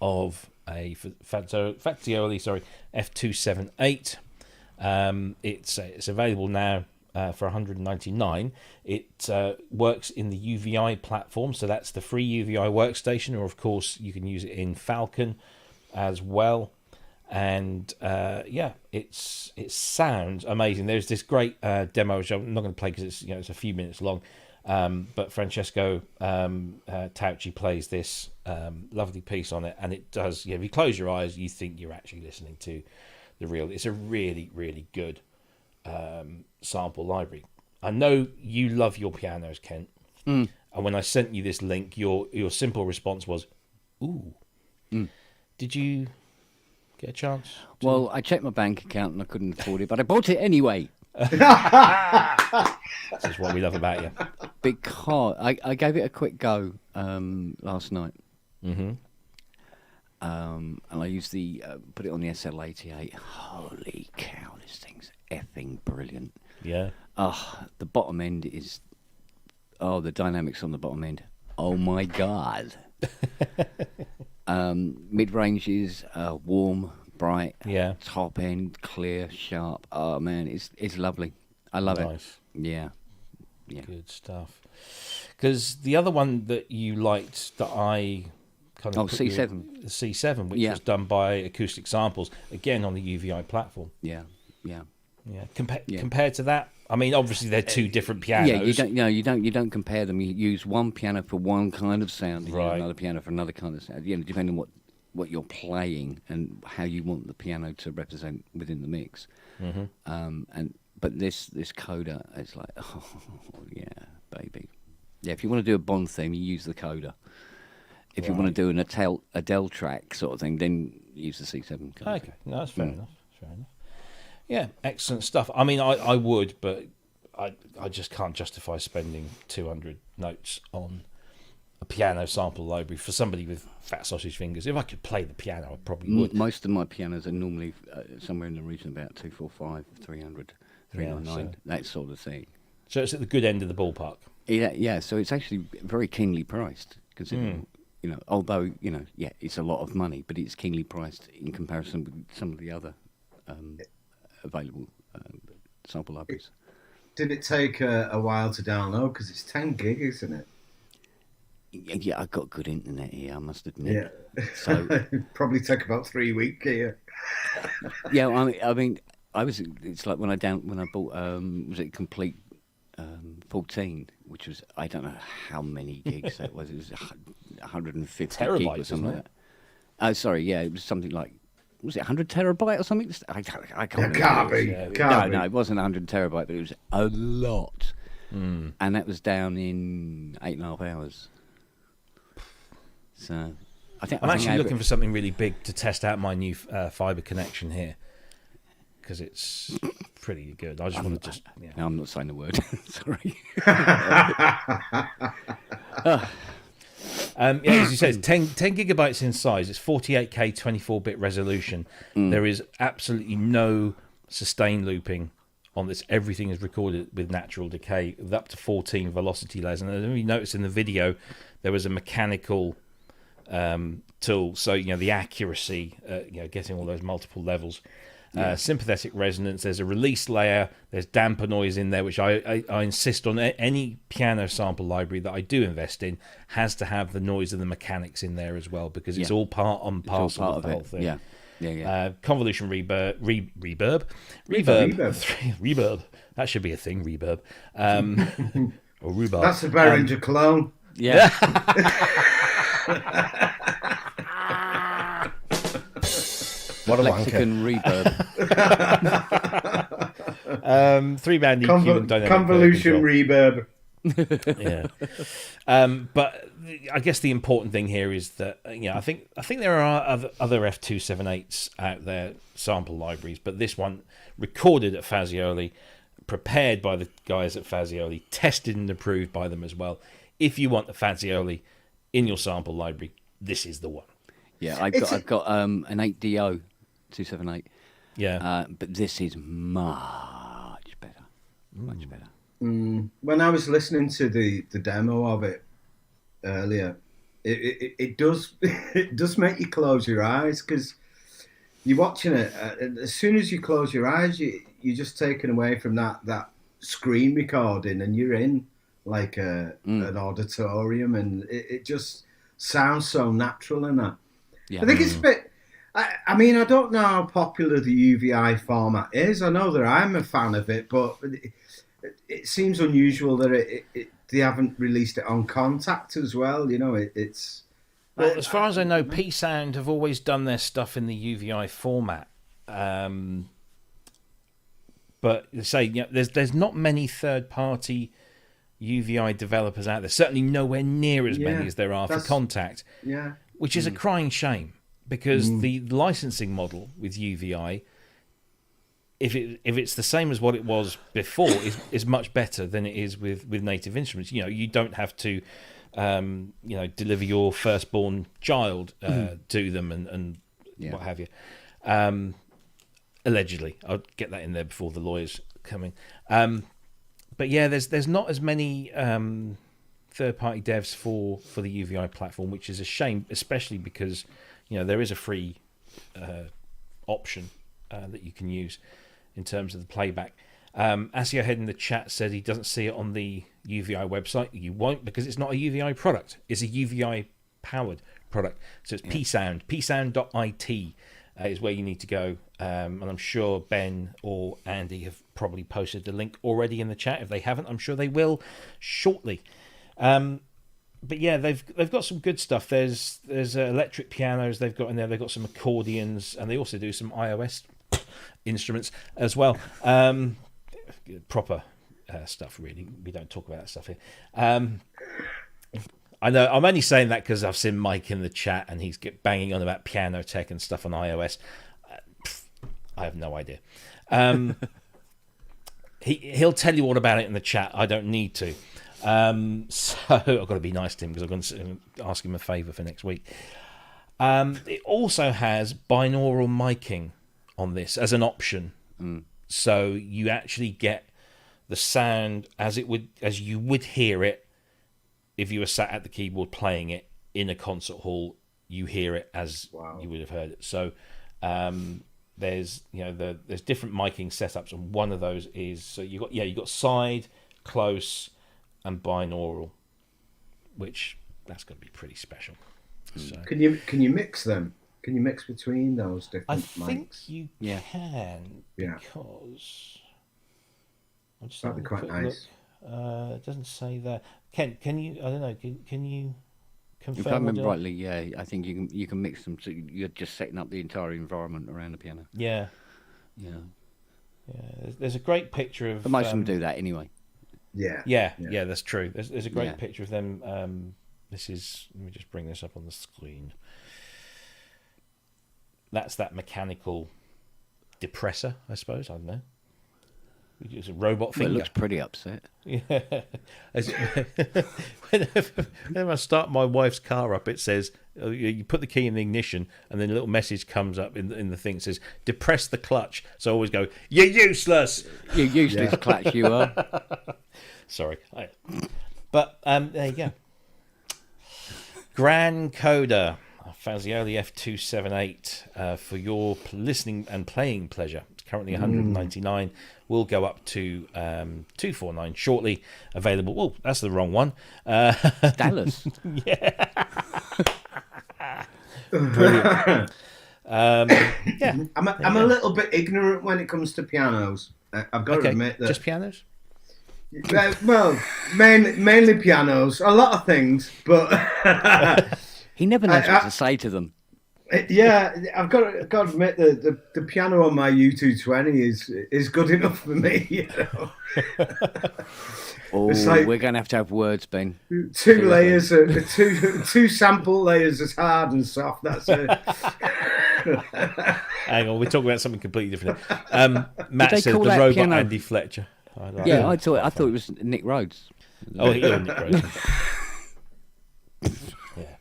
of a Fazioli, F278, it's available now for $199. It works in the UVI platform, so that's the free UVI workstation, or of course you can use it in Falcon as well. And it sounds amazing. There's this great demo, which I'm not going to play because it's a few minutes long. But Francesco Tauci plays this lovely piece on it, and it does. If you close your eyes, you think you're actually listening to the real. It's a really, really good sample library. I know you love your pianos, Kent, and when I sent you this link, your simple response was, "Ooh." Did you get a chance? Well, I checked my bank account and I couldn't afford it, but I bought it anyway. This is what we love about you. Because I gave it a quick go last night. Mm-hmm. And I used put it on the SL88. Holy cow, this thing's effing brilliant. Yeah. The bottom end is... the dynamics on the bottom end. Oh, my God. Mid-range is warm, bright. Yeah. Top end, clear, sharp. Oh, man, it's lovely. I love it. Yeah. Good stuff. Because the other one that you liked that I kind of... C7. The C7, which was done by Acoustic Samples, again on the UVI platform. Yeah. Compared to that, I mean, obviously they're two different pianos. Yeah, you don't compare them. You use one piano for one kind of sound, and another piano for another kind of sound. Depending on what you're playing and how you want the piano to represent within the mix. Mm-hmm. But this Coda, it's like, oh yeah, baby. Yeah, if you want to do a Bond theme, you use the Coda. If you want to do an Adele track sort of thing, then use the C7 Coda. Okay, no, that's fair enough. Yeah, excellent stuff. I mean, I would, but I just can't justify spending 200 notes on a piano sample library for somebody with fat sausage fingers. If I could play the piano, I probably would. Most of my pianos are normally somewhere in the region of about 245, 300, 399, that sort of thing. So it's at the good end of the ballpark. Yeah. So it's actually very keenly priced, considering, although it's a lot of money, but it's keenly priced in comparison with some of the other available sample libraries. Did it take a while to download? Because it's 10 gig, isn't it? Yeah, I've got good internet here, I must admit. Yeah. So probably took about 3 weeks here. Yeah, I mean, it's like when I bought was it Complete 14, which was, I don't know how many gigs that was. It was 150 terabytes gig or something like that. Oh, sorry, yeah, it was something like, was it 100 terabyte or something? I can't remember. No, it wasn't 100 terabyte, but it was a lot. And that was down in 8.5 hours. So I'm actually looking for something really big to test out my new fibre connection here, because it's pretty good. I just want to just... Yeah. No, I'm not saying a word. Sorry. As you said, 10 gigabytes in size. It's 48K 24-bit resolution. There is absolutely no sustain looping on this. Everything is recorded with natural decay, with up to 14 velocity layers. And as you noticed in the video, there was a mechanical tool, so the accuracy, getting all those multiple levels. Sympathetic resonance, there's a release layer, there's damper noise in there, which I insist on. Any piano sample library that I do invest in has to have the noise and the mechanics in there as well, because it's all part and parcel of the whole thing. Convolution reverb. That should be a thing, reverb. Or rhubarb. That's a Behringer clone. Yeah. What a Mexican reverb. 3-band EQ and dynamic convolution reverb. But I guess the important thing here is that I think there are other F278s out there, sample libraries, but this one recorded at Fazioli, prepared by the guys at Fazioli, tested and approved by them as well. If you want the Fazioli in your sample library, this is the one. Yeah, I've got an 8DO 278. Yeah, but this is much better. Much better. When I was listening to the demo of it earlier, it does make you close your eyes, because you're watching it. As soon as you close your eyes, you're just taken away from that screen recording, and you're in like an auditorium, and it just sounds so natural in that. Yeah. I think it's a bit... I mean, I don't know how popular the UVI format is. I know that I'm a fan of it, but it seems unusual that they haven't released it on Contact as well. It's... Well, as far as I know, P-Sound have always done their stuff in the UVI format. But say, there's not many third-party UVI developers out there. Certainly nowhere near as many as there are for Contact. Yeah. Which is a crying shame, because the licensing model with UVI if it's the same as what it was before, is much better than it is with native instruments. You don't have to deliver your firstborn child to them and what have you. Allegedly, I'll get that in there before the lawyers come in. But yeah, there's not as many third-party devs for the UVI platform, which is a shame, especially because there is a free option that you can use in terms of the playback. Asio Head in the chat said he doesn't see it on the UVI website. You won't, because it's not a UVI product. It's a UVI powered product. So it's psound. psound.it is where you need to go. And I'm sure Ben or Andy have probably posted the link already in the chat. If they haven't, I'm sure they will shortly. But yeah, they've got some good stuff. There's electric pianos they've got in there. They've got some accordions, and they also do some iOS instruments as well. Proper stuff, really. We don't talk about that stuff here. I know I'm only saying that because I've seen Mike in the chat, and he's banging on about piano tech and stuff on iOS. I have no idea. He'll tell you all about it in the chat. I don't need to. So I've got to be nice to him because I'm going to ask him a favour for next week. It also has binaural miking on this as an option, so you actually get the sound as you would hear it if you were sat at the keyboard playing it in a concert hall. You hear it as you would have heard it. So there's there's different miking setups, and one of those is you got side, close, and binaural, which that's going to be pretty special. So, can you mix them? Can you mix between those different mics? I think you can, because that'd be quite nice. It doesn't say that. Can you? I don't know. Can you confirm? If I remember rightly, yeah, I think you can mix them. So you're just setting up the entire environment around the piano. Yeah. There's a great picture of. But most of them do that anyway. Yeah, that's true. There's a great picture of them. Let me just bring this up on the screen. That's that mechanical depressor, I suppose. I don't know. It's a robot finger. It looks pretty upset. Yeah. Whenever I start my wife's car up, it says you put the key in the ignition, and then a little message comes up in the thing. It says depress the clutch. So I always go, "You're useless. You useless clutch, you are." Sorry, but there you go. Grand Coda Fazioli F278 for your listening and playing pleasure. It's currently 199. Will go up to 249 shortly. Available. Oh, that's the wrong one. Dallas. Yeah. Brilliant. Yeah. I'm a little bit ignorant when it comes to pianos. I've got to admit that. Just pianos? Well, mainly pianos. A lot of things, but he never knows what to say to them. Yeah, I've got to admit that the piano on my U220 is good enough for me. You know? It's like we're going to have words, Ben. Two layers, two sample layers as hard and soft. That's it. Hang on, we're talking about something completely different. Matt says the robot piano? Andy Fletcher. I thought it was Nick Rhodes. Oh, you're Nick Rhodes. Yeah.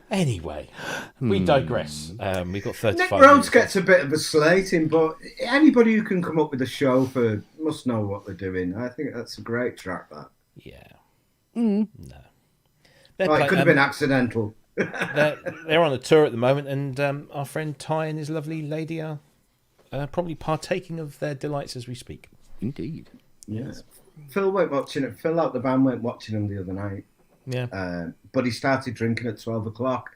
Anyway, we digress. We've got 35 Nick Rhodes gets a bit of a slating, but anybody who can come up with a show must know what they're doing. I think that's a great track, that. Yeah. No. It could have been accidental. They're on a tour at the moment, and our friend Ty and his lovely lady are probably partaking of their delights as we speak. Indeed. Yes. Phil went watching it. Phil out the band went watching them the other night. Yeah. But he started drinking at 12 o'clock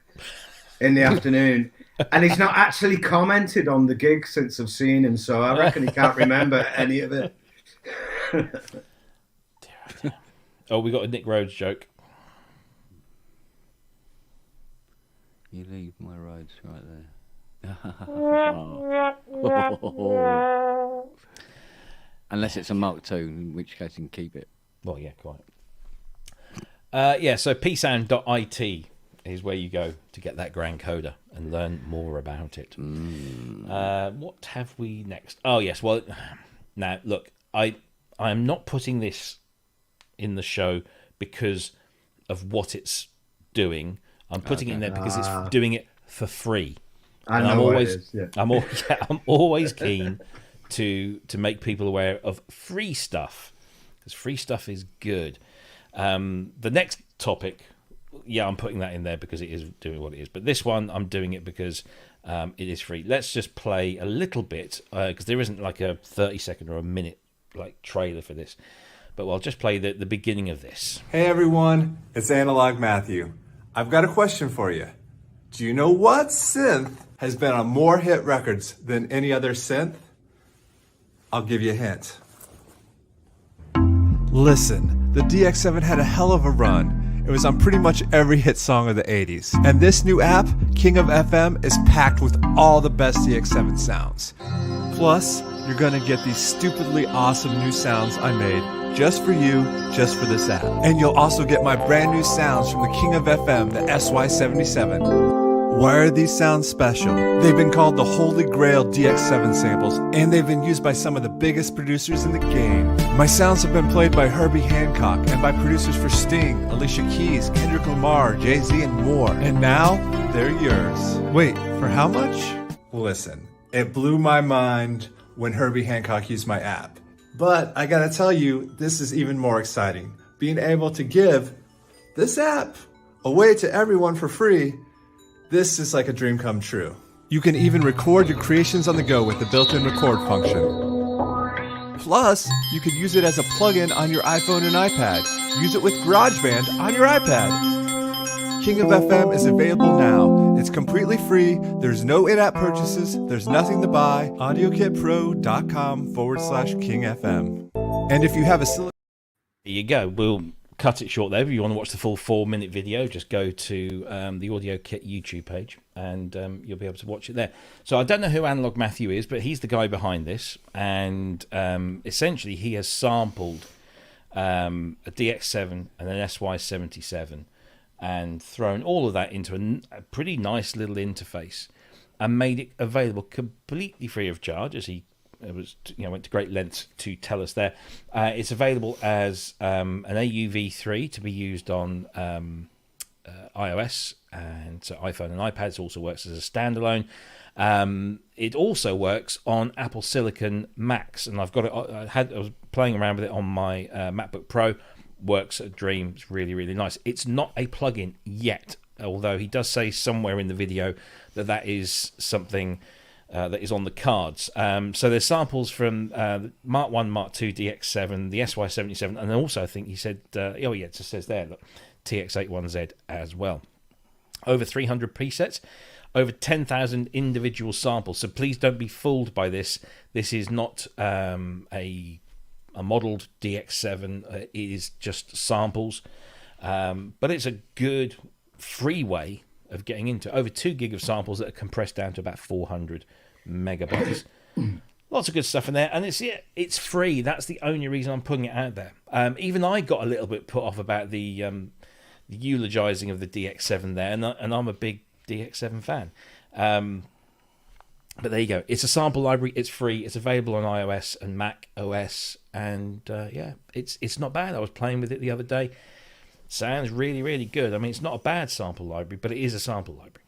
in the afternoon. And he's not actually commented on the gig since I've seen him, so I reckon he can't remember any of it. Dear. Oh, we got a Nick Rhodes joke. You leave my roads right there. Unless it's a Mark II, in which case you can keep it. Well, yeah, quite. So psound.it is where you go to get that grand Coda and learn more about it. What have we next? Oh, yes. Well, now, look, I am not putting this in the show because of what it's doing. I'm putting it in there because it's doing it for free. I'm always keen to make people aware of free stuff, because free stuff is good. The next topic, I'm putting that in there because it is doing what it is. But this one, I'm doing it because it is free. Let's just play a little bit, because there isn't like a 30-second or a minute like trailer for this. But I'll just play the beginning of this. Hey everyone, it's Analog Matthew. I've got a question for you. Do you know what synth has been on more hit records than any other synth? I'll give you a hint. Listen, the DX7 had a hell of a run. It was on pretty much every hit song of the 80s. And this new app, King of FM, is packed with all the best DX7 sounds. Plus, you're gonna get these stupidly awesome new sounds I made just for you, just for this app. And you'll also get my brand new sounds from the King of FM, the SY77. Why are these sounds special? They've been called the Holy Grail DX7 samples, and they've been used by some of the biggest producers in the game. My sounds have been played by Herbie Hancock and by producers for Sting, Alicia Keys, Kendrick Lamar, Jay-Z, and more. And now, they're yours. Wait, for how much? Listen, it blew my mind when Herbie Hancock used my app. But I gotta tell you, this is even more exciting. Being able to give this app away to everyone for free, this is like a dream come true. You can even record your creations on the go with the built-in record function. Plus, you could use it as a plugin on your iPhone and iPad. Use it with GarageBand on your iPad. King of FM is available now. It's completely free. There's no in-app purchases. There's nothing to buy. AudioKitPro.com/KingFM. And if you have a... There you go. We'll cut it short there. If you want to watch the full 4-minute video, just go to the AudioKit YouTube page and you'll be able to watch it there. So I don't know who Analog Matthew is, but he's the guy behind this. And essentially he has sampled a DX7 and an SY77 and thrown all of that into a pretty nice little interface and made it available completely free of charge, as he went to great lengths to tell us there. It's available as an AUV3 to be used on iOS and so iPhone and iPad. It also works as a standalone. It also works on Apple Silicon Macs, and I've got it. I was playing around with it on my MacBook Pro. Works a dream. It's really, really nice. It's not a plugin yet, although he does say somewhere in the video that is something that is on the cards. So there's samples from Mark 1, Mark 2, DX7, the SY77, and also I think he said, it just says there, look, TX81Z as well. Over 300 presets, over 10,000 individual samples. So please don't be fooled by this. This is not a modeled DX7. It is just samples. But it's a good free way of getting into over 2 gig of samples that are compressed down to about 400 megabytes. Lots of good stuff in there, and it's free. That's the only reason I'm putting it out there. Even I got a little bit put off about the eulogizing of the DX7 there, and I'm a big DX7 fan. But there you go. It's a sample library. It's free. It's available on iOS and Mac OS, and it's not bad. I was playing with it the other day. Sounds really, really good. I mean, it's not a bad sample library, but it is a sample library.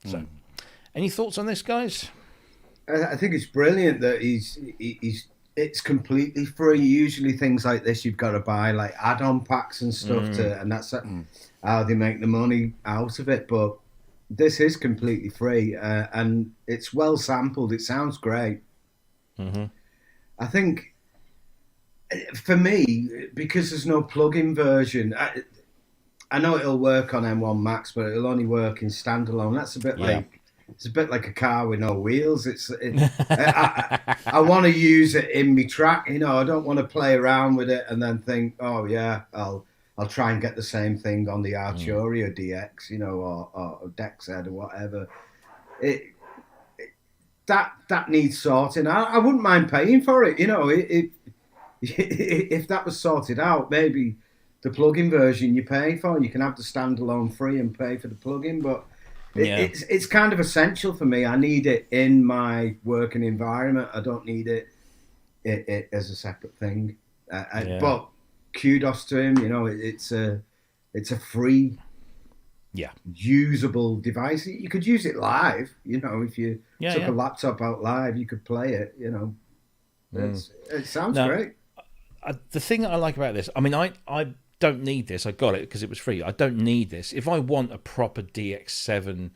So, any thoughts on this, guys? I think it's brilliant that it's completely free. Usually things like this you've got to buy like add-on packs and stuff and that's how they make the money out of it. But this is completely free and it's well sampled. It sounds great. I think for me, because there's no plug-in version, I know it'll work on M1 Max, but it'll only work in standalone. That's a bit like it's a bit like a car with no wheels. I want to use it in my track. I don't want to play around with it and then think, oh yeah, I'll try and get the same thing on the Arturia DX, or Dexhead or whatever. That needs sorting. I wouldn't mind paying for it. If that was sorted out, maybe the plugin version you pay for. You can have the standalone free and pay for the plugin, but it's kind of essential for me. I need it in my working environment. I don't need it as a separate thing. But kudos to him. You know, it's a free, usable device. You could use it live. You know, if you took a laptop out live, you could play it. You know, it sounds great. The thing that I like about this, I mean, I don't need this. I got it because it was free. I don't need this. If I want a proper DX7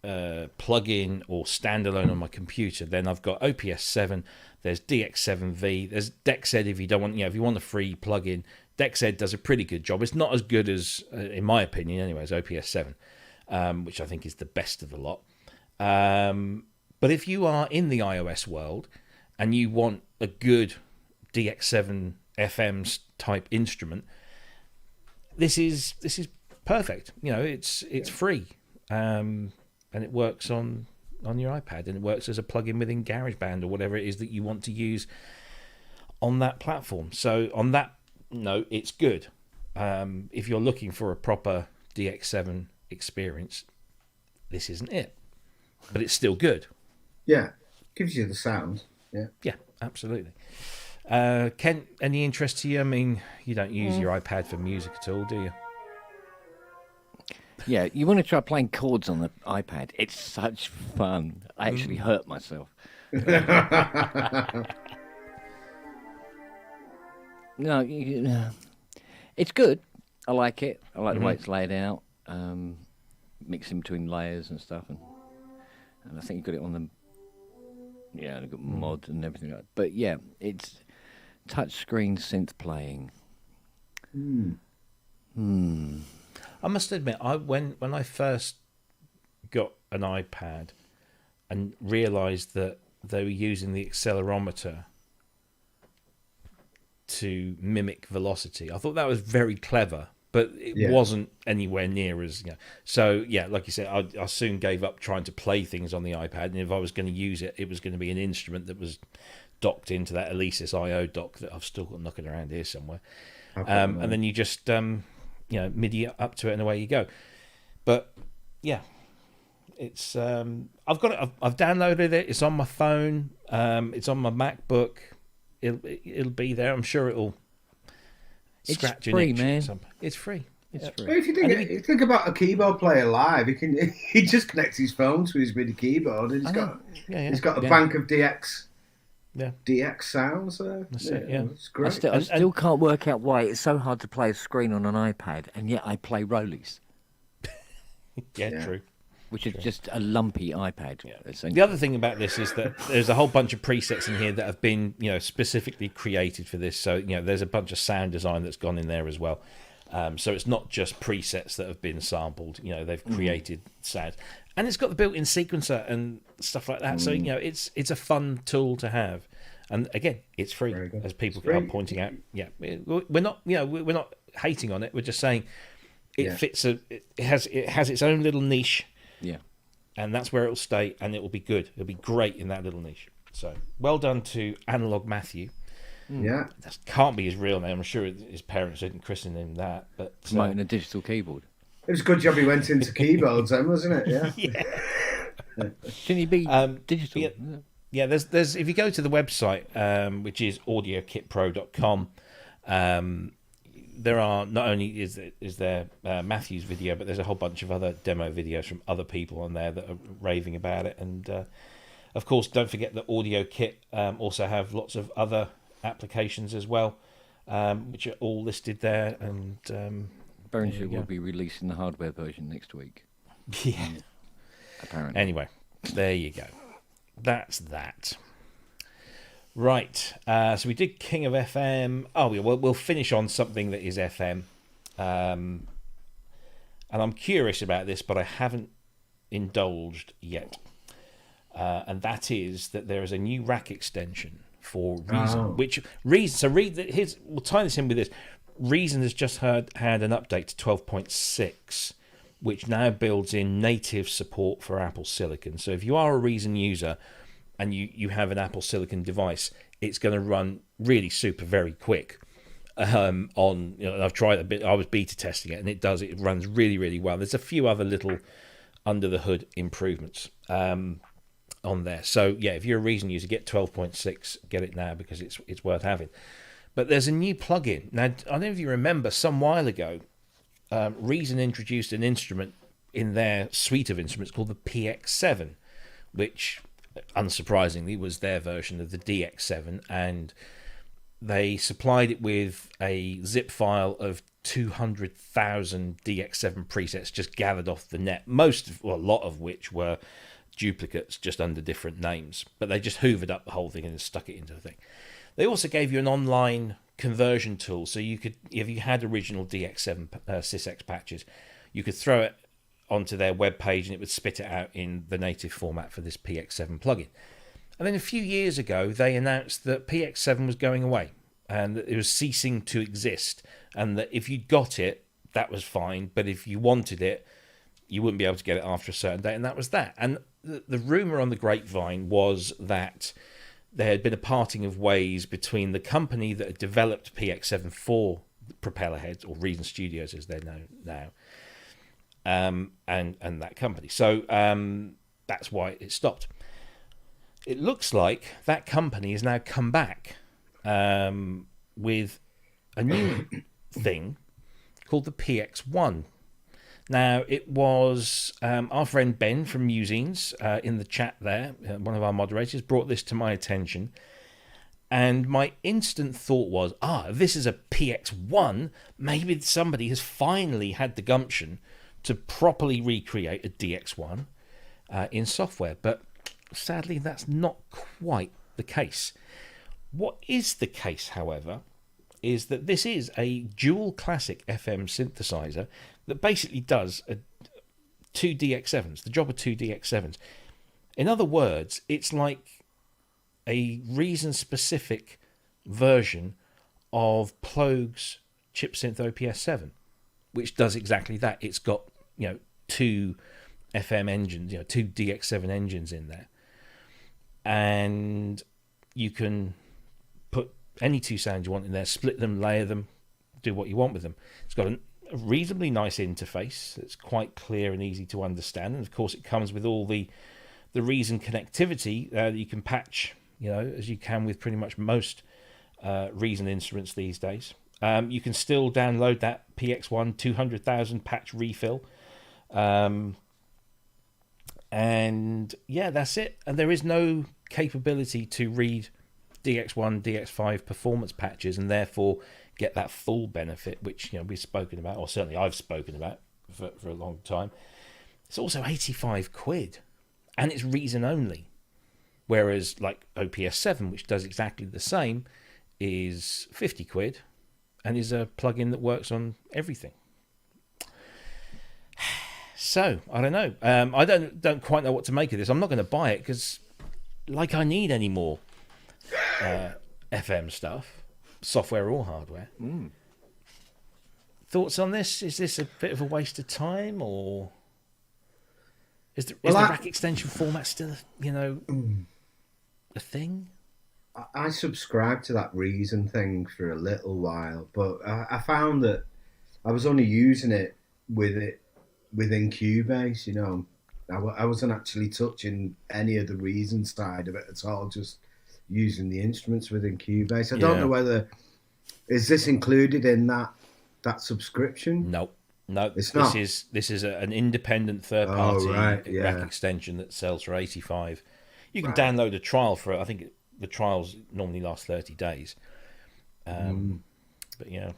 plugin or standalone on my computer, then I've got OPS 7. There's DX7V. There's DexEd if you don't want, if you want a free plugin. DexEd does a pretty good job. It's not as good as, in my opinion, anyway, as OPS 7, which I think is the best of the lot. But if you are in the iOS world and you want a good DX7 FM type instrument, this is perfect. You know, it's free, and it works on your iPad, and it works as a plugin within GarageBand or whatever it is that you want to use on that platform. So on that note, it's good. If you're looking for a proper DX7 experience, this isn't it, but it's still good. Yeah, gives you the sound. Yeah, absolutely. Ken, any interest to you? I mean, you don't use your iPad for music at all, do you? Yeah, you want to try playing chords on the iPad. It's such fun. I actually hurt myself. No, it's good. I like it. I like the way it's laid out, mixing between layers and stuff. And I think you got it on the... Yeah, they've got mod and everything like that. But yeah, it's touchscreen synth playing. I must admit, when I first got an iPad and realised that they were using the accelerometer to mimic velocity, I thought that was very clever, but it wasn't anywhere near as... So, yeah, like you said, I soon gave up trying to play things on the iPad, and if I was going to use it, it was going to be an instrument that was docked into that Alesis I/O dock that I've still got knocking around here somewhere. And then you just... MIDI up to it and away you go. But yeah, it's I've got it. I've downloaded it. It's on my phone. It's on my MacBook. It'll be there. I'm sure it'll scratch your neck. It's free, man. It's free. It's free. Well, if you think about a keyboard player live, he just connects his phone to his MIDI keyboard, and he's got a bank of DX sounds. That's it. Yeah, it's great. I still can't work out why it's so hard to play a screen on an iPad, and yet I play Rollies. True. Which is just a lumpy iPad. Yeah. The other thing about this is that there's a whole bunch of presets in here that have been, specifically created for this. So, there's a bunch of sound design that's gone in there as well. So it's not just presets that have been sampled. They've created sound, and it's got the built-in sequencer and stuff like that. So it's a fun tool to have. And again, it's free, as people are pointing out. Yeah, we're not we're not hating on it. We're just saying it fits it has its own little niche. Yeah, and that's where it'll stay, and it will be good. It'll be great in that little niche. So well done to Analog Matthew. Yeah, that can't be his real name. I'm sure his parents didn't christen him that. But promoting a digital keyboard. It was a good job he went into keyboards, then, wasn't it? Yeah. Shouldn't he be digital? Yeah. There's if you go to the website, which is audiokitpro.com, there are not only is there Matthew's video, but there's a whole bunch of other demo videos from other people on there that are raving about it. And of course, don't forget that AudioKit also have lots of other applications as well, which are all listed there. And Behringer will be releasing the hardware version next week. Yeah, apparently. Anyway, there you go. That's that. Right, so we did King of FM. Oh, we'll finish on something that is FM. And I'm curious about this, but I haven't indulged yet. And that is that there is a new rack extension for Reason. We'll tie this in with this. Reason has just had an update to 12.6, which now builds in native support for Apple Silicon. So if you are a Reason user and you have an Apple Silicon device, it's going to run really super very quick. on, I've tried a bit. I was beta testing it, and it runs really, really well. There's a few other little under the hood improvements on there. So yeah, if you're a Reason user, get 12.6, get it now because it's worth having. But there's a new plugin now. I don't know if you remember, some while ago, Reason introduced an instrument in their suite of instruments called the PX7, which unsurprisingly was their version of the DX7, and they supplied it with a zip file of 200,000 DX7 presets just gathered off the net, a lot of which were duplicates just under different names, but they just hoovered up the whole thing and stuck it into the thing. They also gave you an online conversion tool, so you could, if you had original DX7 SysX patches, you could throw it onto their web page and it would spit it out in the native format for this PX7 plugin. And then a few years ago, they announced that PX7 was going away and that it was ceasing to exist, and that if you got it, that was fine, but if you wanted it, you wouldn't be able to get it after a certain date, and that was that. And the rumour on the grapevine was that there had been a parting of ways between the company that had developed PX7 for propeller heads, or Reason Studios as they're known now, and that company. So that's why it stopped. It looks like that company has now come back with a new thing called the PX1. Now, it was our friend Ben from Musines in the chat there, one of our moderators, brought this to my attention. And my instant thought was, if this is a PX1, maybe somebody has finally had the gumption to properly recreate a DX1 in software. But sadly, that's not quite the case. What is the case, however, is that this is a dual classic FM synthesizer that basically does two DX7s, the job of two DX7s. In other words, it's like a Reason-specific version of Ploeg's Chip Synth OPS7, which does exactly that. It's got, two FM engines, two DX7 engines in there. And you can put any two sounds you want in there, split them, layer them, do what you want with them. It's got a reasonably nice interface. It's quite clear and easy to understand. And of course, it comes with all the Reason connectivity that you can patch, as you can with pretty much most Reason instruments these days. You can still download that PX1 200,000 patch refill. And yeah, that's it. And there is no capability to read DX1, DX5 performance patches and therefore get that full benefit, which we've spoken about, or certainly I've spoken about for a long time. It's also 85 quid, and it's Reason only. Whereas like OPS7, which does exactly the same, is 50 quid and is a plugin that works on everything. So I don't know. I don't quite know what to make of this. I'm not going to buy it because, like, I need any more FM stuff, software or hardware. Thoughts on this? Is this a bit of a waste of time, or is the rack extension format still, a thing? I subscribed to that Reason thing for a little while, but I found that I was only using it within Cubase. I wasn't actually touching any of the Reason side of it at all, just using the instruments within Cubase. I don't know whether is this included in that subscription. No, it's not. This is an independent third party rack extension that sells for 85. You can download a trial for it. I think the trials normally last 30 days. But yeah,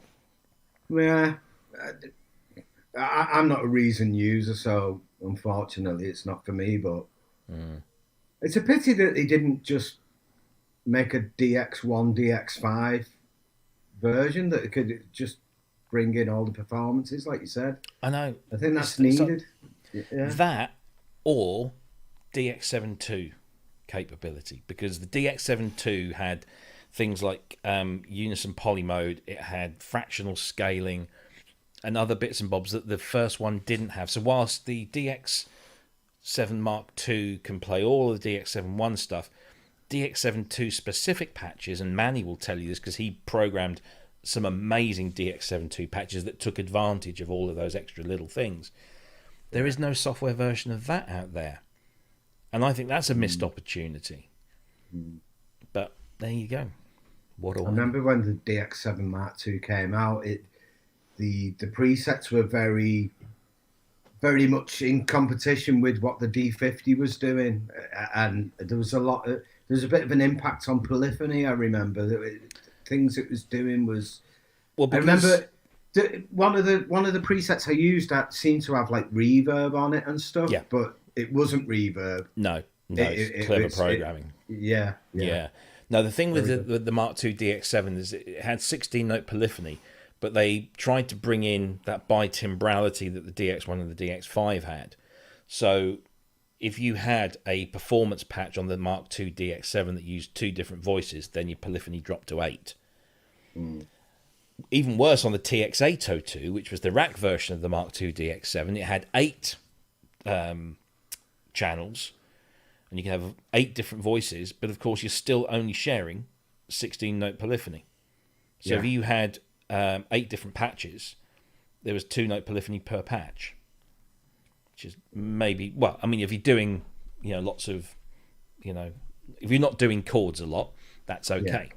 I'm not a Reason user, so unfortunately it's not for me. But it's a pity that they didn't just make a DX1, DX5 version that could just bring in all the performances, like you said. I know. I think that's needed. That or DX7.2 capability, because the DX7.2 had things like unison polymode, it had fractional scaling and other bits and bobs that the first one didn't have. So whilst the DX7 Mark II can play all of the DX7.1 stuff, DX7.2 specific patches, and Manny will tell you this because he programmed some amazing DX7.2 patches that took advantage of all of those extra little things. There is no software version of that out there. And I think that's a missed opportunity. But there you go. What do I remember when the DX7 Mark II came out, the presets were very, very much in competition with what the D50 was doing. And there was a bit of an impact on polyphony, I remember. Things it was doing was... Well, I remember one of the presets I used that seemed to have like reverb on it and stuff, but it wasn't reverb. No, it's clever programming. Yeah. No, the thing with the Mark II DX7 is it had 16-note polyphony, but they tried to bring in that bitimbrality that the DX1 and the DX5 had. So if you had a performance patch on the Mark II DX7 that used 2 different voices, then your polyphony dropped to 8. Even worse, on the TX802, which was the rack version of the Mark II DX7, it had 8 channels, and you can have 8 different voices, but of course you're still only sharing 16-note polyphony. So if you had 8 different patches, there was 2-note polyphony per patch, which is maybe, well, I mean, if you're doing, lots of, if you're not doing chords a lot, that's okay.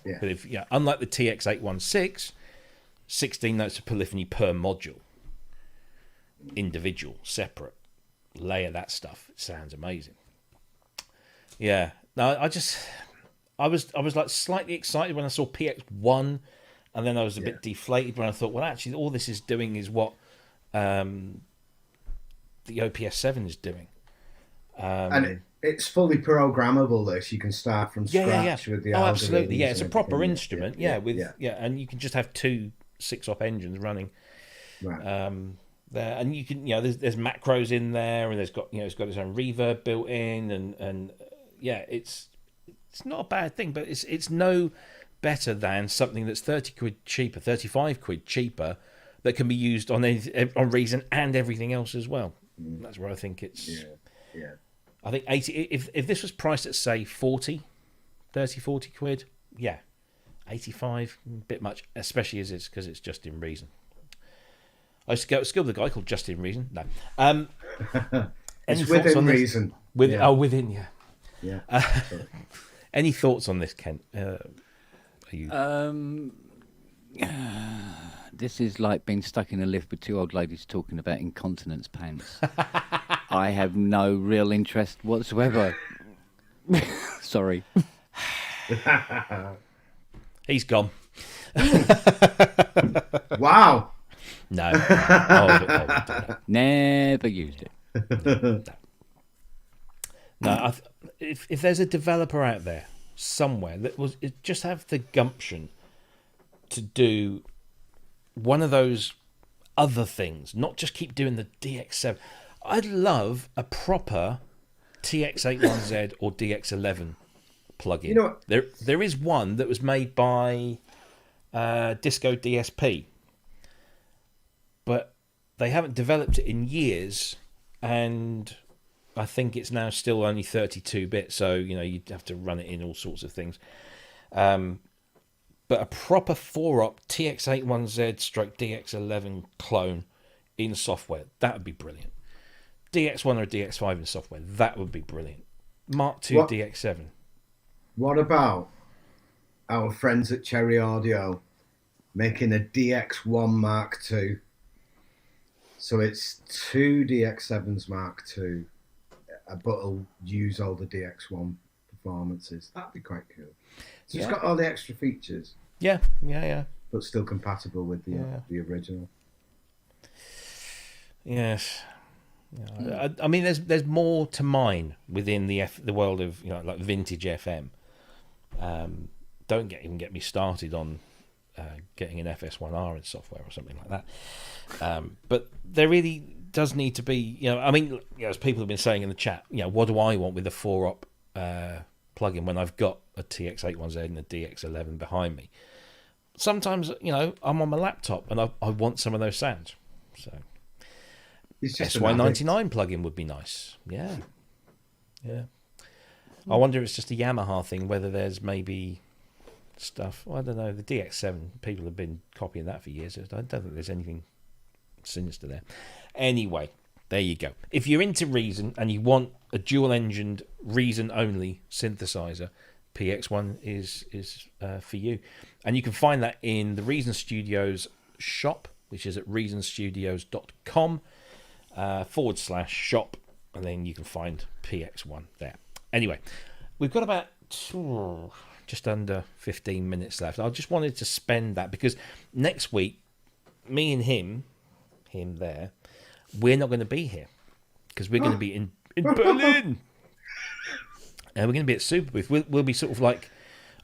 Yeah. But if, unlike the TX816, 16 notes of polyphony per module, individual, separate, layer that stuff. It sounds amazing. Yeah. No, I was like slightly excited when I saw PX1, and then I was a bit deflated when I thought, well, actually, all this is doing is what the OPS7 is doing. And it's fully programmable. This you can start from scratch with the. Oh, absolutely. Yeah, it's a proper instrument. And you can just have 2 6-op engines running. Right. There, and you can, there's macros in there, and there's got, it's got its own reverb built in, and it's not a bad thing, but it's no better than something that's 30 quid cheaper, 35 quid cheaper, that can be used on Reason and everything else as well. That's where I think it's. Yeah. I think 80. If this was priced at say 40 quid, 85, a bit much, especially as it's because it's just in Reason. I used to go to school with a guy called Just in Reason. No, it's within Reason. Within, yeah. Any thoughts on this, Kent? This is like being stuck in a lift with 2 old ladies talking about incontinence pants. I have no real interest whatsoever. Sorry. He's gone. Wow. No. Never used it. No. If there's a developer out there somewhere that was just have the gumption to do one of those other things, not just keep doing the DX7. I'd love a proper TX81Z or DX11 plugin. There is one that was made by Disco DSP, but they haven't developed it in years, and I think it's now still only 32-bit, so you'd have to run it in all sorts of things. But a proper 4-op TX81Z/DX11 clone in software, that would be brilliant. DX1 or DX5 in software, that would be brilliant. Mark II DX7. What about our friends at Cherry Audio making a DX1 Mark II? So it's 2 DX7s Mark II, but it'll use all the DX1 performances. That'd be quite cool. So it's got all the extra features. Yeah. But still compatible with the original. Yes. Yeah. I mean, there's more to mine within the world of like vintage FM. Don't even get me started on getting an FS1R in software or something like that. But there really does need to be, I mean, as people have been saying in the chat, what do I want with a 4-op plugin when I've got a TX81Z and a DX11 behind me? Sometimes, I'm on my laptop and I want some of those sounds. So SY99 plugin would be nice. Yeah. I wonder if it's just a Yamaha thing, whether there's maybe stuff. Well, I don't know. The DX7, people have been copying that for years. I don't think there's anything sinister there. Anyway, there you go. If you're into Reason and you want a dual-engined Reason-only synthesizer, PX1 is for you. And you can find that in the Reason Studios shop, which is at reasonstudios.com /shop, and then you can find PX1 there. Anyway, we've got about just under 15 minutes left. I just wanted to spend that because next week, me and him there, we're not going to be here because we're going to be in Berlin. And we're going to be at Superbooth. We'll be sort of like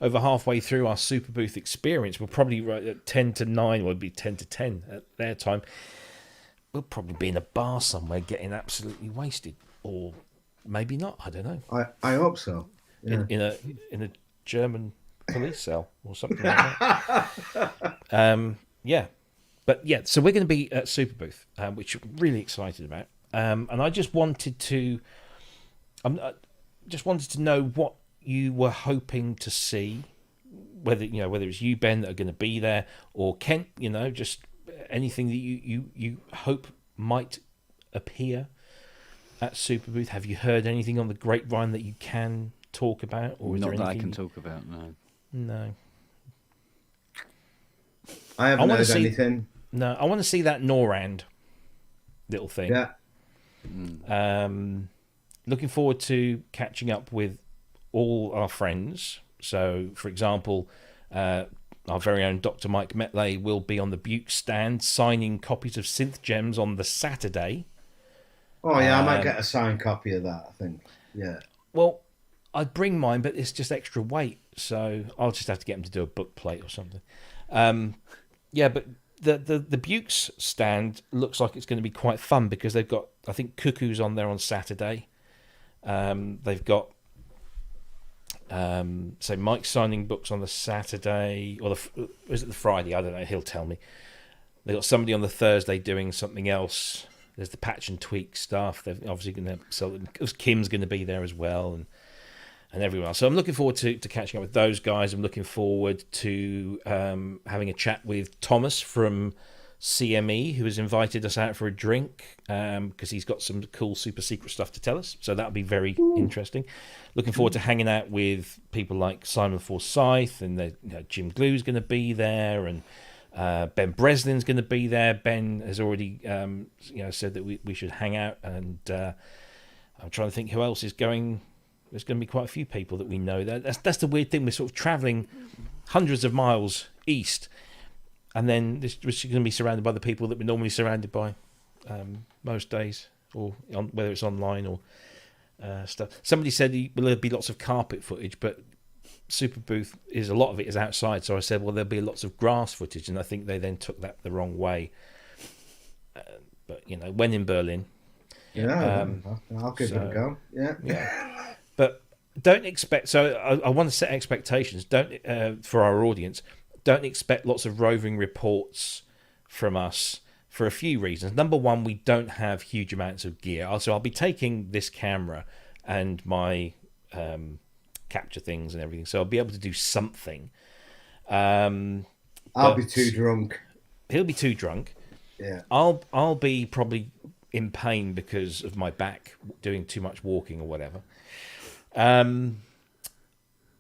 over halfway through our Superbooth experience. We'll probably at 10 to 9, or it'll be 10 to 10 at their time. We'll probably be in a bar somewhere getting absolutely wasted. Or maybe not, I don't know. I hope so. Yeah. In a German police cell or something like that. Yeah. But yeah, so we're going to be at Superbooth, which I'm really excited about. And I just wanted to... just wanted to know what you were hoping to see, whether it's you, Ben, that are going to be there, or Kent, just anything that you hope might appear at Superbooth. Have you heard anything on the grapevine that you can talk about, or is Not there that anything I can talk about? No. I haven't heard anything. No, I want to see that Norand little thing. Yeah. Looking forward to catching up with all our friends. So, for example, our very own Dr. Mike Metley will be on the Buke stand signing copies of Synth Gems on the Saturday. Oh, yeah, I might get a signed copy of that, I think. Yeah. Well, I'd bring mine, but it's just extra weight, so I'll just have to get him to do a book plate or something. Yeah, but the Buke's stand looks like it's going to be quite fun because they've got, I think, Cuckoo's on there on Saturday. They've got so Mike's signing books on the Saturday, or is it the Friday? I don't know. He'll tell me. They've got somebody on the Thursday doing something else. There's the patch and tweak stuff. They're obviously going to sell. Kim's going to be there as well, and everyone else. So I'm looking forward to catching up with those guys. I'm looking forward to having a chat with Thomas from CME, who has invited us out for a drink because he's got some cool super secret stuff to tell us. So that'll be very interesting. Looking forward to hanging out with people like Simon Forsyth, and Jim Glue's going to be there, and Ben Breslin's going to be there. Ben has already said that we should hang out, and I'm trying to think who else is going. There's going to be quite a few people that we know. That's the weird thing. We're sort of travelling hundreds of miles east, and then we're going to be surrounded by the people that we're normally surrounded by most days, or whether it's online or stuff. Somebody said there'll be lots of carpet footage, but Superbooth a lot of it is outside. So I said, well, there'll be lots of grass footage, and I think they then took that the wrong way. But when in Berlin, yeah, I'll give it a go. Yeah. But don't expect. So I want to set expectations. Don't for our audience. Don't expect lots of roving reports from us for a few reasons. Number one, we don't have huge amounts of gear. So I'll be taking this camera and my capture things and everything. So I'll be able to do something. I'll be too drunk. He'll be too drunk. Yeah. I'll be probably in pain because of my back doing too much walking or whatever.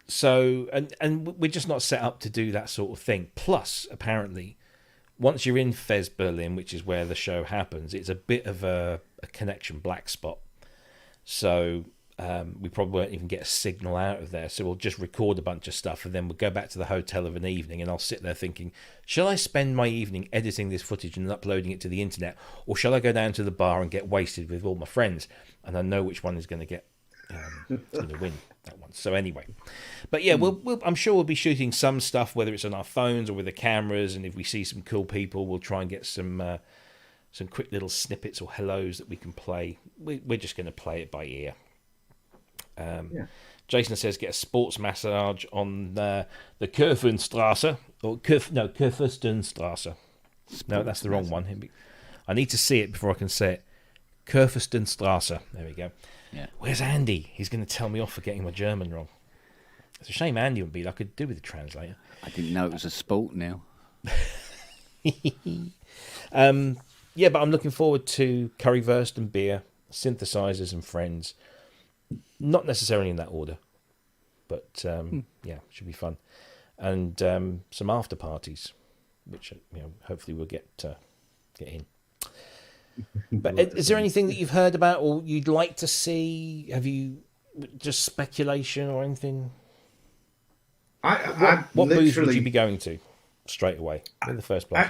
So we're just not set up to do that sort of thing. Plus, apparently, once you're in Fez, Berlin, which is where the show happens, it's a bit of a connection black spot. So we probably won't even get a signal out of there. So we'll just record a bunch of stuff, and then we'll go back to the hotel of an evening, and I'll sit there thinking, shall I spend my evening editing this footage and uploading it to the internet, or shall I go down to the bar and get wasted with all my friends? And I know which one is going to get going to win that one. So anyway, but yeah, I'm sure we'll be shooting some stuff, whether it's on our phones or with the cameras, and if we see some cool people, we'll try and get some quick little snippets or hellos that we can play. We're just going to play it by ear. Jason says get a sports massage on the Kurfürstenstrasse or Kurfürstenstrasse. No, that's the wrong one. I need to see it before I can say it. Kurfürstenstrasse. There we go. Yeah. Where's Andy? He's going to tell me off for getting my German wrong. It's a shame Andy wouldn't be. I could do with a translator. I didn't know it was a sport now. Yeah, but I'm looking forward to currywurst and beer, synthesizers and friends. Not necessarily in that order, but yeah, should be fun. And some after parties, which hopefully we'll get in. But is there anything that you've heard about or you'd like to see? Have you just speculation or anything? What booth would you be going to straight away? In the first place.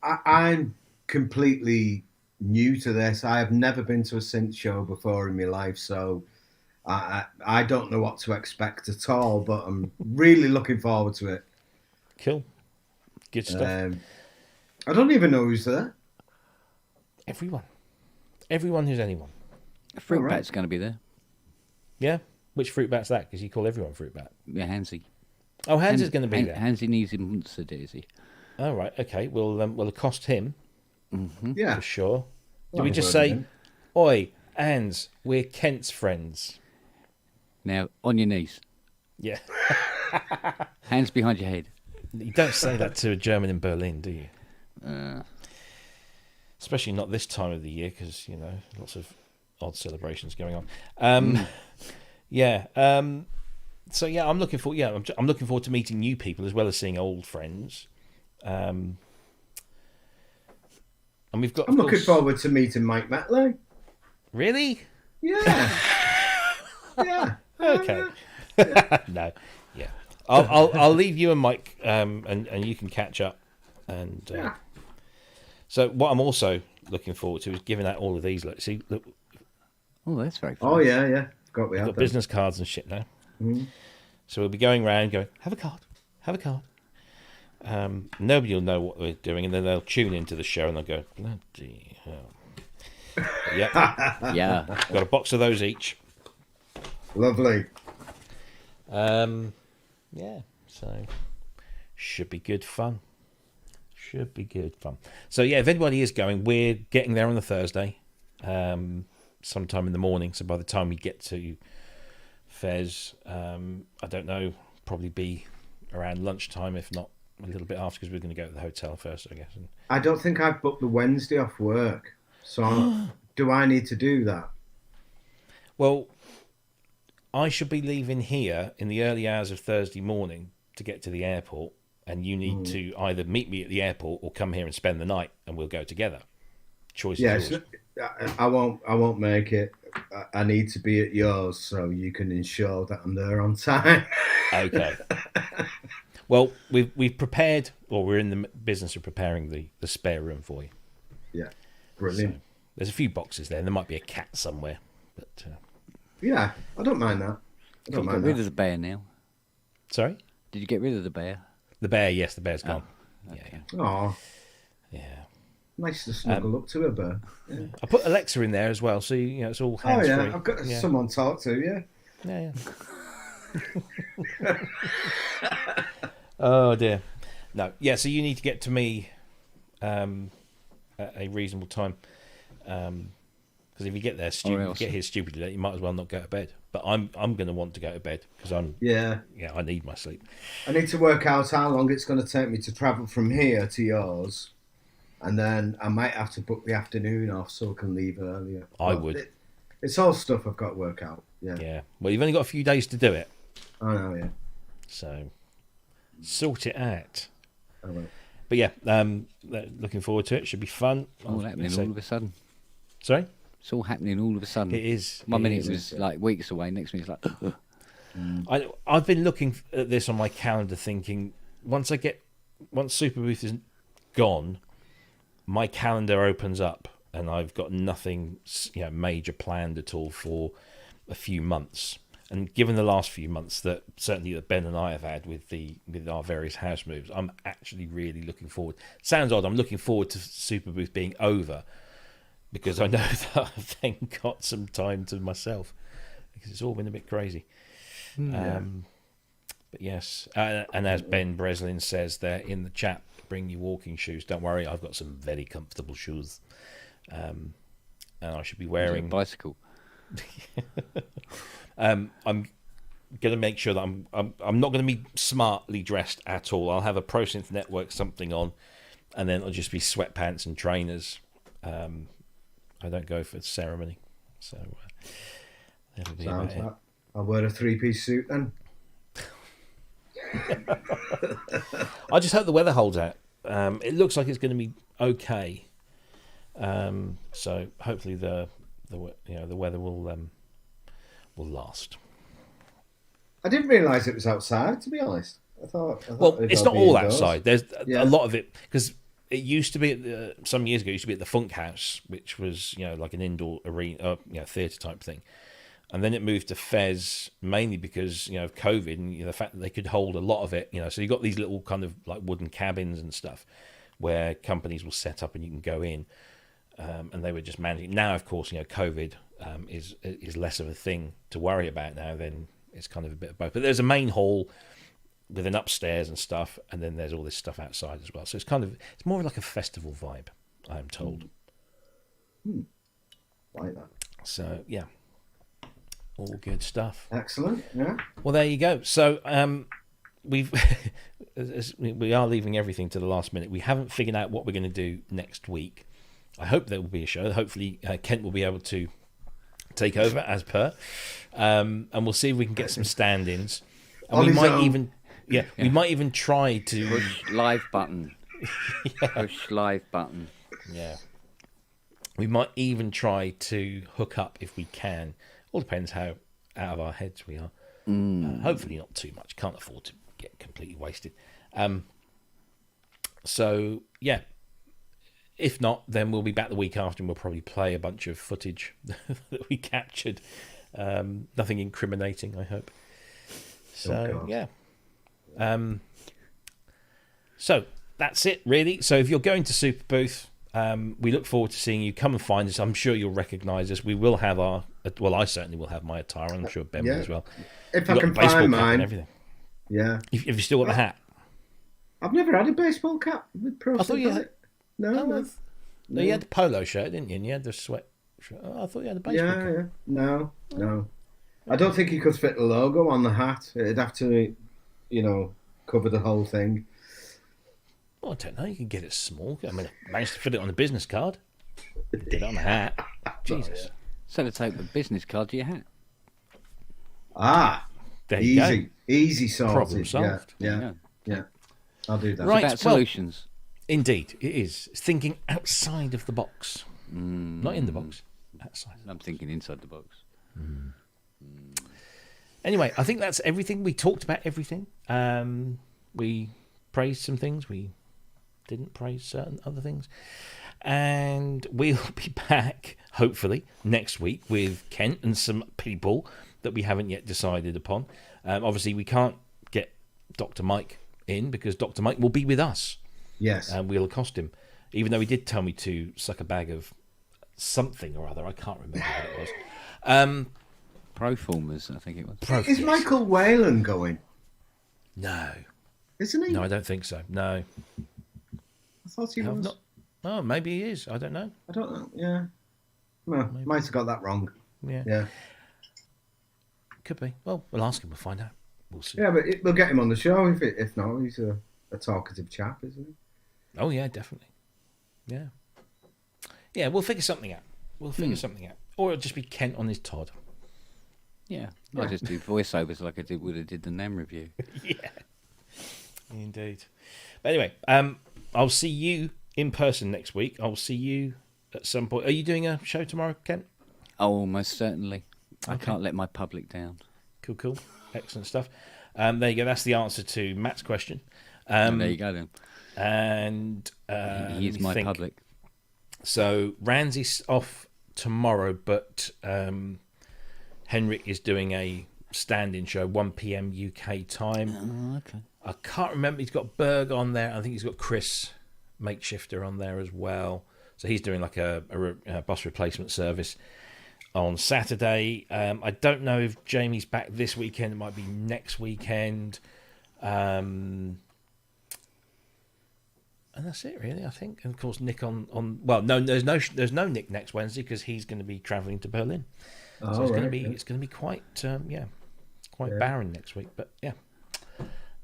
I'm completely new to this. I have never been to a synth show before in my life, so I don't know what to expect at all. But I'm really looking forward to it. Cool, good stuff. I don't even know who's there. Everyone who's anyone. Fruit Bat's going to be there. Yeah, which Fruit Bat's that? Because you call everyone Fruit Bat. Yeah, Hansy. Oh, Hans is going to be there. Hansy needs him Munster Daisy. Oh, right, okay. We'll accost him. Mm-hmm. Yeah, for sure. Do we just say, "Oi, Hans, we're Kent's friends"? Now, on your knees. Yeah. Hands behind your head. You don't say that to a German in Berlin, do you? Especially not this time of the year, because lots of odd celebrations going on. Yeah. So yeah, I'm looking forward. Yeah, I'm looking forward to meeting new people as well as seeing old friends. And we've got. I'm looking forward to meeting Mike Metley. Really? Yeah. Yeah. Okay. No. Yeah. I'll leave you and Mike, and you can catch up. And so what I'm also looking forward to is giving out all of these. Look. Oh, that's very fun. Oh yeah. We've got business cards and shit now. Mm-hmm. So we'll be going around going, have a card. Nobody will know what we're doing, and then they'll tune into the show and they'll go, bloody hell. Yep. Yeah. Got a box of those each. Lovely. Yeah, so should be good fun. So yeah, if anybody is going, we're getting there on the Thursday, sometime in the morning. So by the time we get to Fez, I don't know, probably be around lunchtime, if not a little bit after, because we're going to go to the hotel first, I guess. I don't think I've booked the Wednesday off work, so do I need to do that? Well, I should be leaving here in the early hours of Thursday morning to get to the airport, and you need to either meet me at the airport or come here and spend the night, and we'll go together. Choice is yours. I won't make it. I need to be at yours so you can ensure that I'm there on time. Okay. Well, we've prepared, or we're in the business of preparing the spare room for you. Yeah, brilliant. So, there's a few boxes there, and there might be a cat somewhere, but yeah, I don't mind that. Did you get rid of the bear now? Sorry? Did you get rid of the bear? The bear, yes, the bear's gone. Okay. Oh, yeah. Nice to snuggle up to a bear. Yeah. I put Alexa in there as well, so it's all hands free. I've got someone to talk to. Yeah. Oh dear. No. Yeah. So you need to get to me at a reasonable time, because if you get there get here stupidly late, you might as well not go to bed. But I'm going to want to go to bed because I need my sleep. I need to work out how long it's going to take me to travel from here to yours, and then I might have to book the afternoon off so I can leave earlier. It's all stuff I've got to work out. Yeah. Yeah. Well, you've only got a few days to do it. I know. Yeah. So sort it out. I will. But yeah, looking forward to it. Should be fun. All happening all of a sudden. Sorry? It's all happening all of a sudden. It is. One minute it was like weeks away, next minute it's like... I've been looking at this on my calendar thinking, once Superbooth is gone, my calendar opens up and I've got nothing major planned at all for a few months. And given the last few months that Ben and I have had with our various house moves, I'm actually really looking forward. Sounds odd. I'm looking forward to Superbooth being over because I know that I've then got some time to myself because it's all been a bit crazy. Yeah. But yes, and as Ben Breslin says there in the chat, bring your walking shoes. Don't worry, I've got some very comfortable shoes, and I should be wearing bicycle. I'm going to make sure that I'm not going to be smartly dressed at all. I'll have a ProSynth Network something on, and then it'll just be sweatpants and trainers. I don't go for ceremony, so that'll be about it. I'll wear a 3-piece suit then. I just hope the weather holds out. It looks like it's going to be okay. So hopefully the weather will last. I didn't realise it was outside, to be honest. I thought well, it's not all indoors. outside. There's a lot of it because it used to be some years ago. It used to be at the Funk House, which was like an indoor arena, theatre type thing. And then it moved to Fez mainly because of COVID and the fact that they could hold a lot of it. So you got these little kind of like wooden cabins and stuff where companies will set up and you can go in, and they were just managing. Now, of course, COVID is less of a thing to worry about now. Then it's kind of a bit of both. But there's a main hall with an upstairs and stuff, and then there's all this stuff outside as well. So it's more like a festival vibe, I am told. Like that. So yeah. All good stuff. Excellent. Yeah. Well, there you go. So we are leaving everything to the last minute. We haven't figured out what we're going to do next week. I hope there will be a show. Hopefully, Kent will be able to take over as per, and we'll see if we can get some stand-ins. And we might even try to push live button. Push live button. Yeah. We might even try to hook up if we can. All depends how out of our heads we are. Hopefully not too much. Can't afford to get completely wasted. So, yeah. If not, then we'll be back the week after and we'll probably play a bunch of footage that we captured. Nothing incriminating, I hope. So, yeah. So, that's it, really. So, if you're going to Superbooth, we look forward to seeing you. Come and find us. I'm sure you'll recognise us. We will have I certainly will have my attire, and I'm sure Ben will as well. If I can find mine. Everything. Yeah. If you still got the hat. I've never had a baseball cap with ProSynth. I thought you had. No, you had the polo shirt, didn't you? And you had the sweat shirt. Oh, I thought you had the baseball cap. Yeah. No. I don't think you could fit the logo on the hat. It'd have to, cover the whole thing. Well, I don't know. You can get it small. I mean, I managed to fit it on a business card. Did it on the hat. Jesus. Sellotape the business card to your hat. Ah, there you go. Easy sorted. Problem solved. Yeah. I'll do that. Right, it's about solutions. Indeed, it is. It's thinking outside of the box. Not in the box. Outside. I'm thinking inside the box. Anyway, I think that's everything. We talked about everything. We praised some things. We didn't praise certain other things. And we'll be back, hopefully, next week with Kent and some people that we haven't yet decided upon. Obviously, we can't get Dr. Mike in because Dr. Mike will be with us. Yes. And we'll accost him. Even though he did tell me to suck a bag of something or other. I can't remember what it was. Proformers, I think it was. Is Michael Whalen going? No. Isn't he? No, I don't think so. No. I thought he was. Not... Oh, maybe he is. I don't know. I don't know. Yeah. Well, might have got that wrong. Yeah. Could be. Well, we'll ask him. We'll find out. We'll see. Yeah, but we'll get him on the show if not. He's a talkative chap, isn't he? Oh, yeah, definitely. Yeah. Yeah, we'll figure something out. Or it'll just be Kent on his Todd. Yeah. I'll just do voiceovers like I would have did the NEM review. Yeah. Indeed. But anyway, I'll see you in person next week. I'll see you at some point. Are you doing a show tomorrow, Kent? Oh, most certainly. Okay. I can't let my public down. Cool. Excellent stuff. There you go. That's the answer to Matt's question. There you go then. And he is my public. So Ramsey's off tomorrow, but Henrik is doing a stand-in show, 1 p.m. UK time. Oh, okay. I can't remember. He's got Berg on there. I think he's got Chris Makeshifter on there as well. So he's doing like a bus replacement service on Saturday. I don't know if Jamie's back this weekend. It might be next weekend. And that's it, really, I think. And of course, Nick on well, no, there's no Nick next Wednesday because he's going to be travelling to Berlin. So it's going to be quite quite barren next week. But yeah,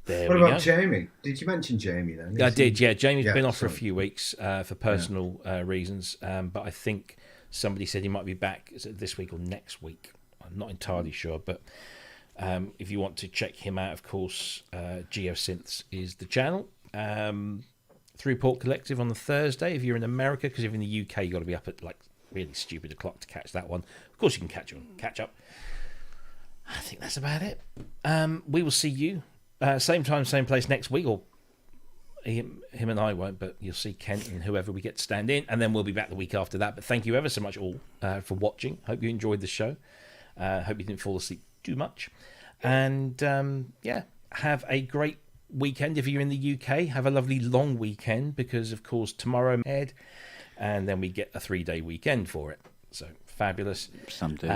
there What we about go. Jamie? Did you mention Jamie then? Yeah, I did. Yeah, Jamie's been off for a sorry. few weeks for personal reasons, but I think somebody said he might be back this week or next week. I'm not entirely sure, but if you want to check him out, of course, GeoSynths is the channel. Through Port Collective on the Thursday if you're in America, because if you're in the UK, you've got to be up at like really stupid o'clock to catch that one. Of course, you can catch up. I think that's about it. We will see you same time, same place next week, or him and I won't, but you'll see Kent and whoever we get to stand in, and then we'll be back the week after that. But thank you ever so much all for watching. Hope you enjoyed the show. Hope you didn't fall asleep too much. And have a great weekend. If you're in the UK, have a lovely long weekend, because of course tomorrow ahead, and then we get a 3-day weekend for it. So fabulous. Some do.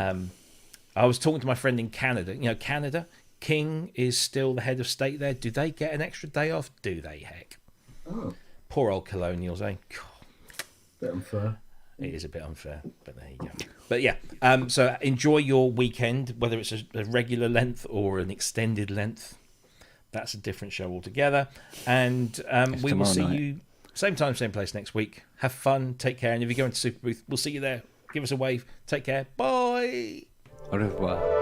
I was talking to my friend in Canada. You know, Canada, King is still the head of state there. Do they get an extra day off? Do they, heck? Oh, Poor old colonials, eh? bit unfair. It is a bit unfair, but there you go. But yeah, so enjoy your weekend, whether it's a regular length or an extended length. That's a different show altogether. And we will see you same time, same place next week. Have fun, take care, and if you go into Superbooth, we'll see you there. Give us a wave. Take care. Bye. Au revoir.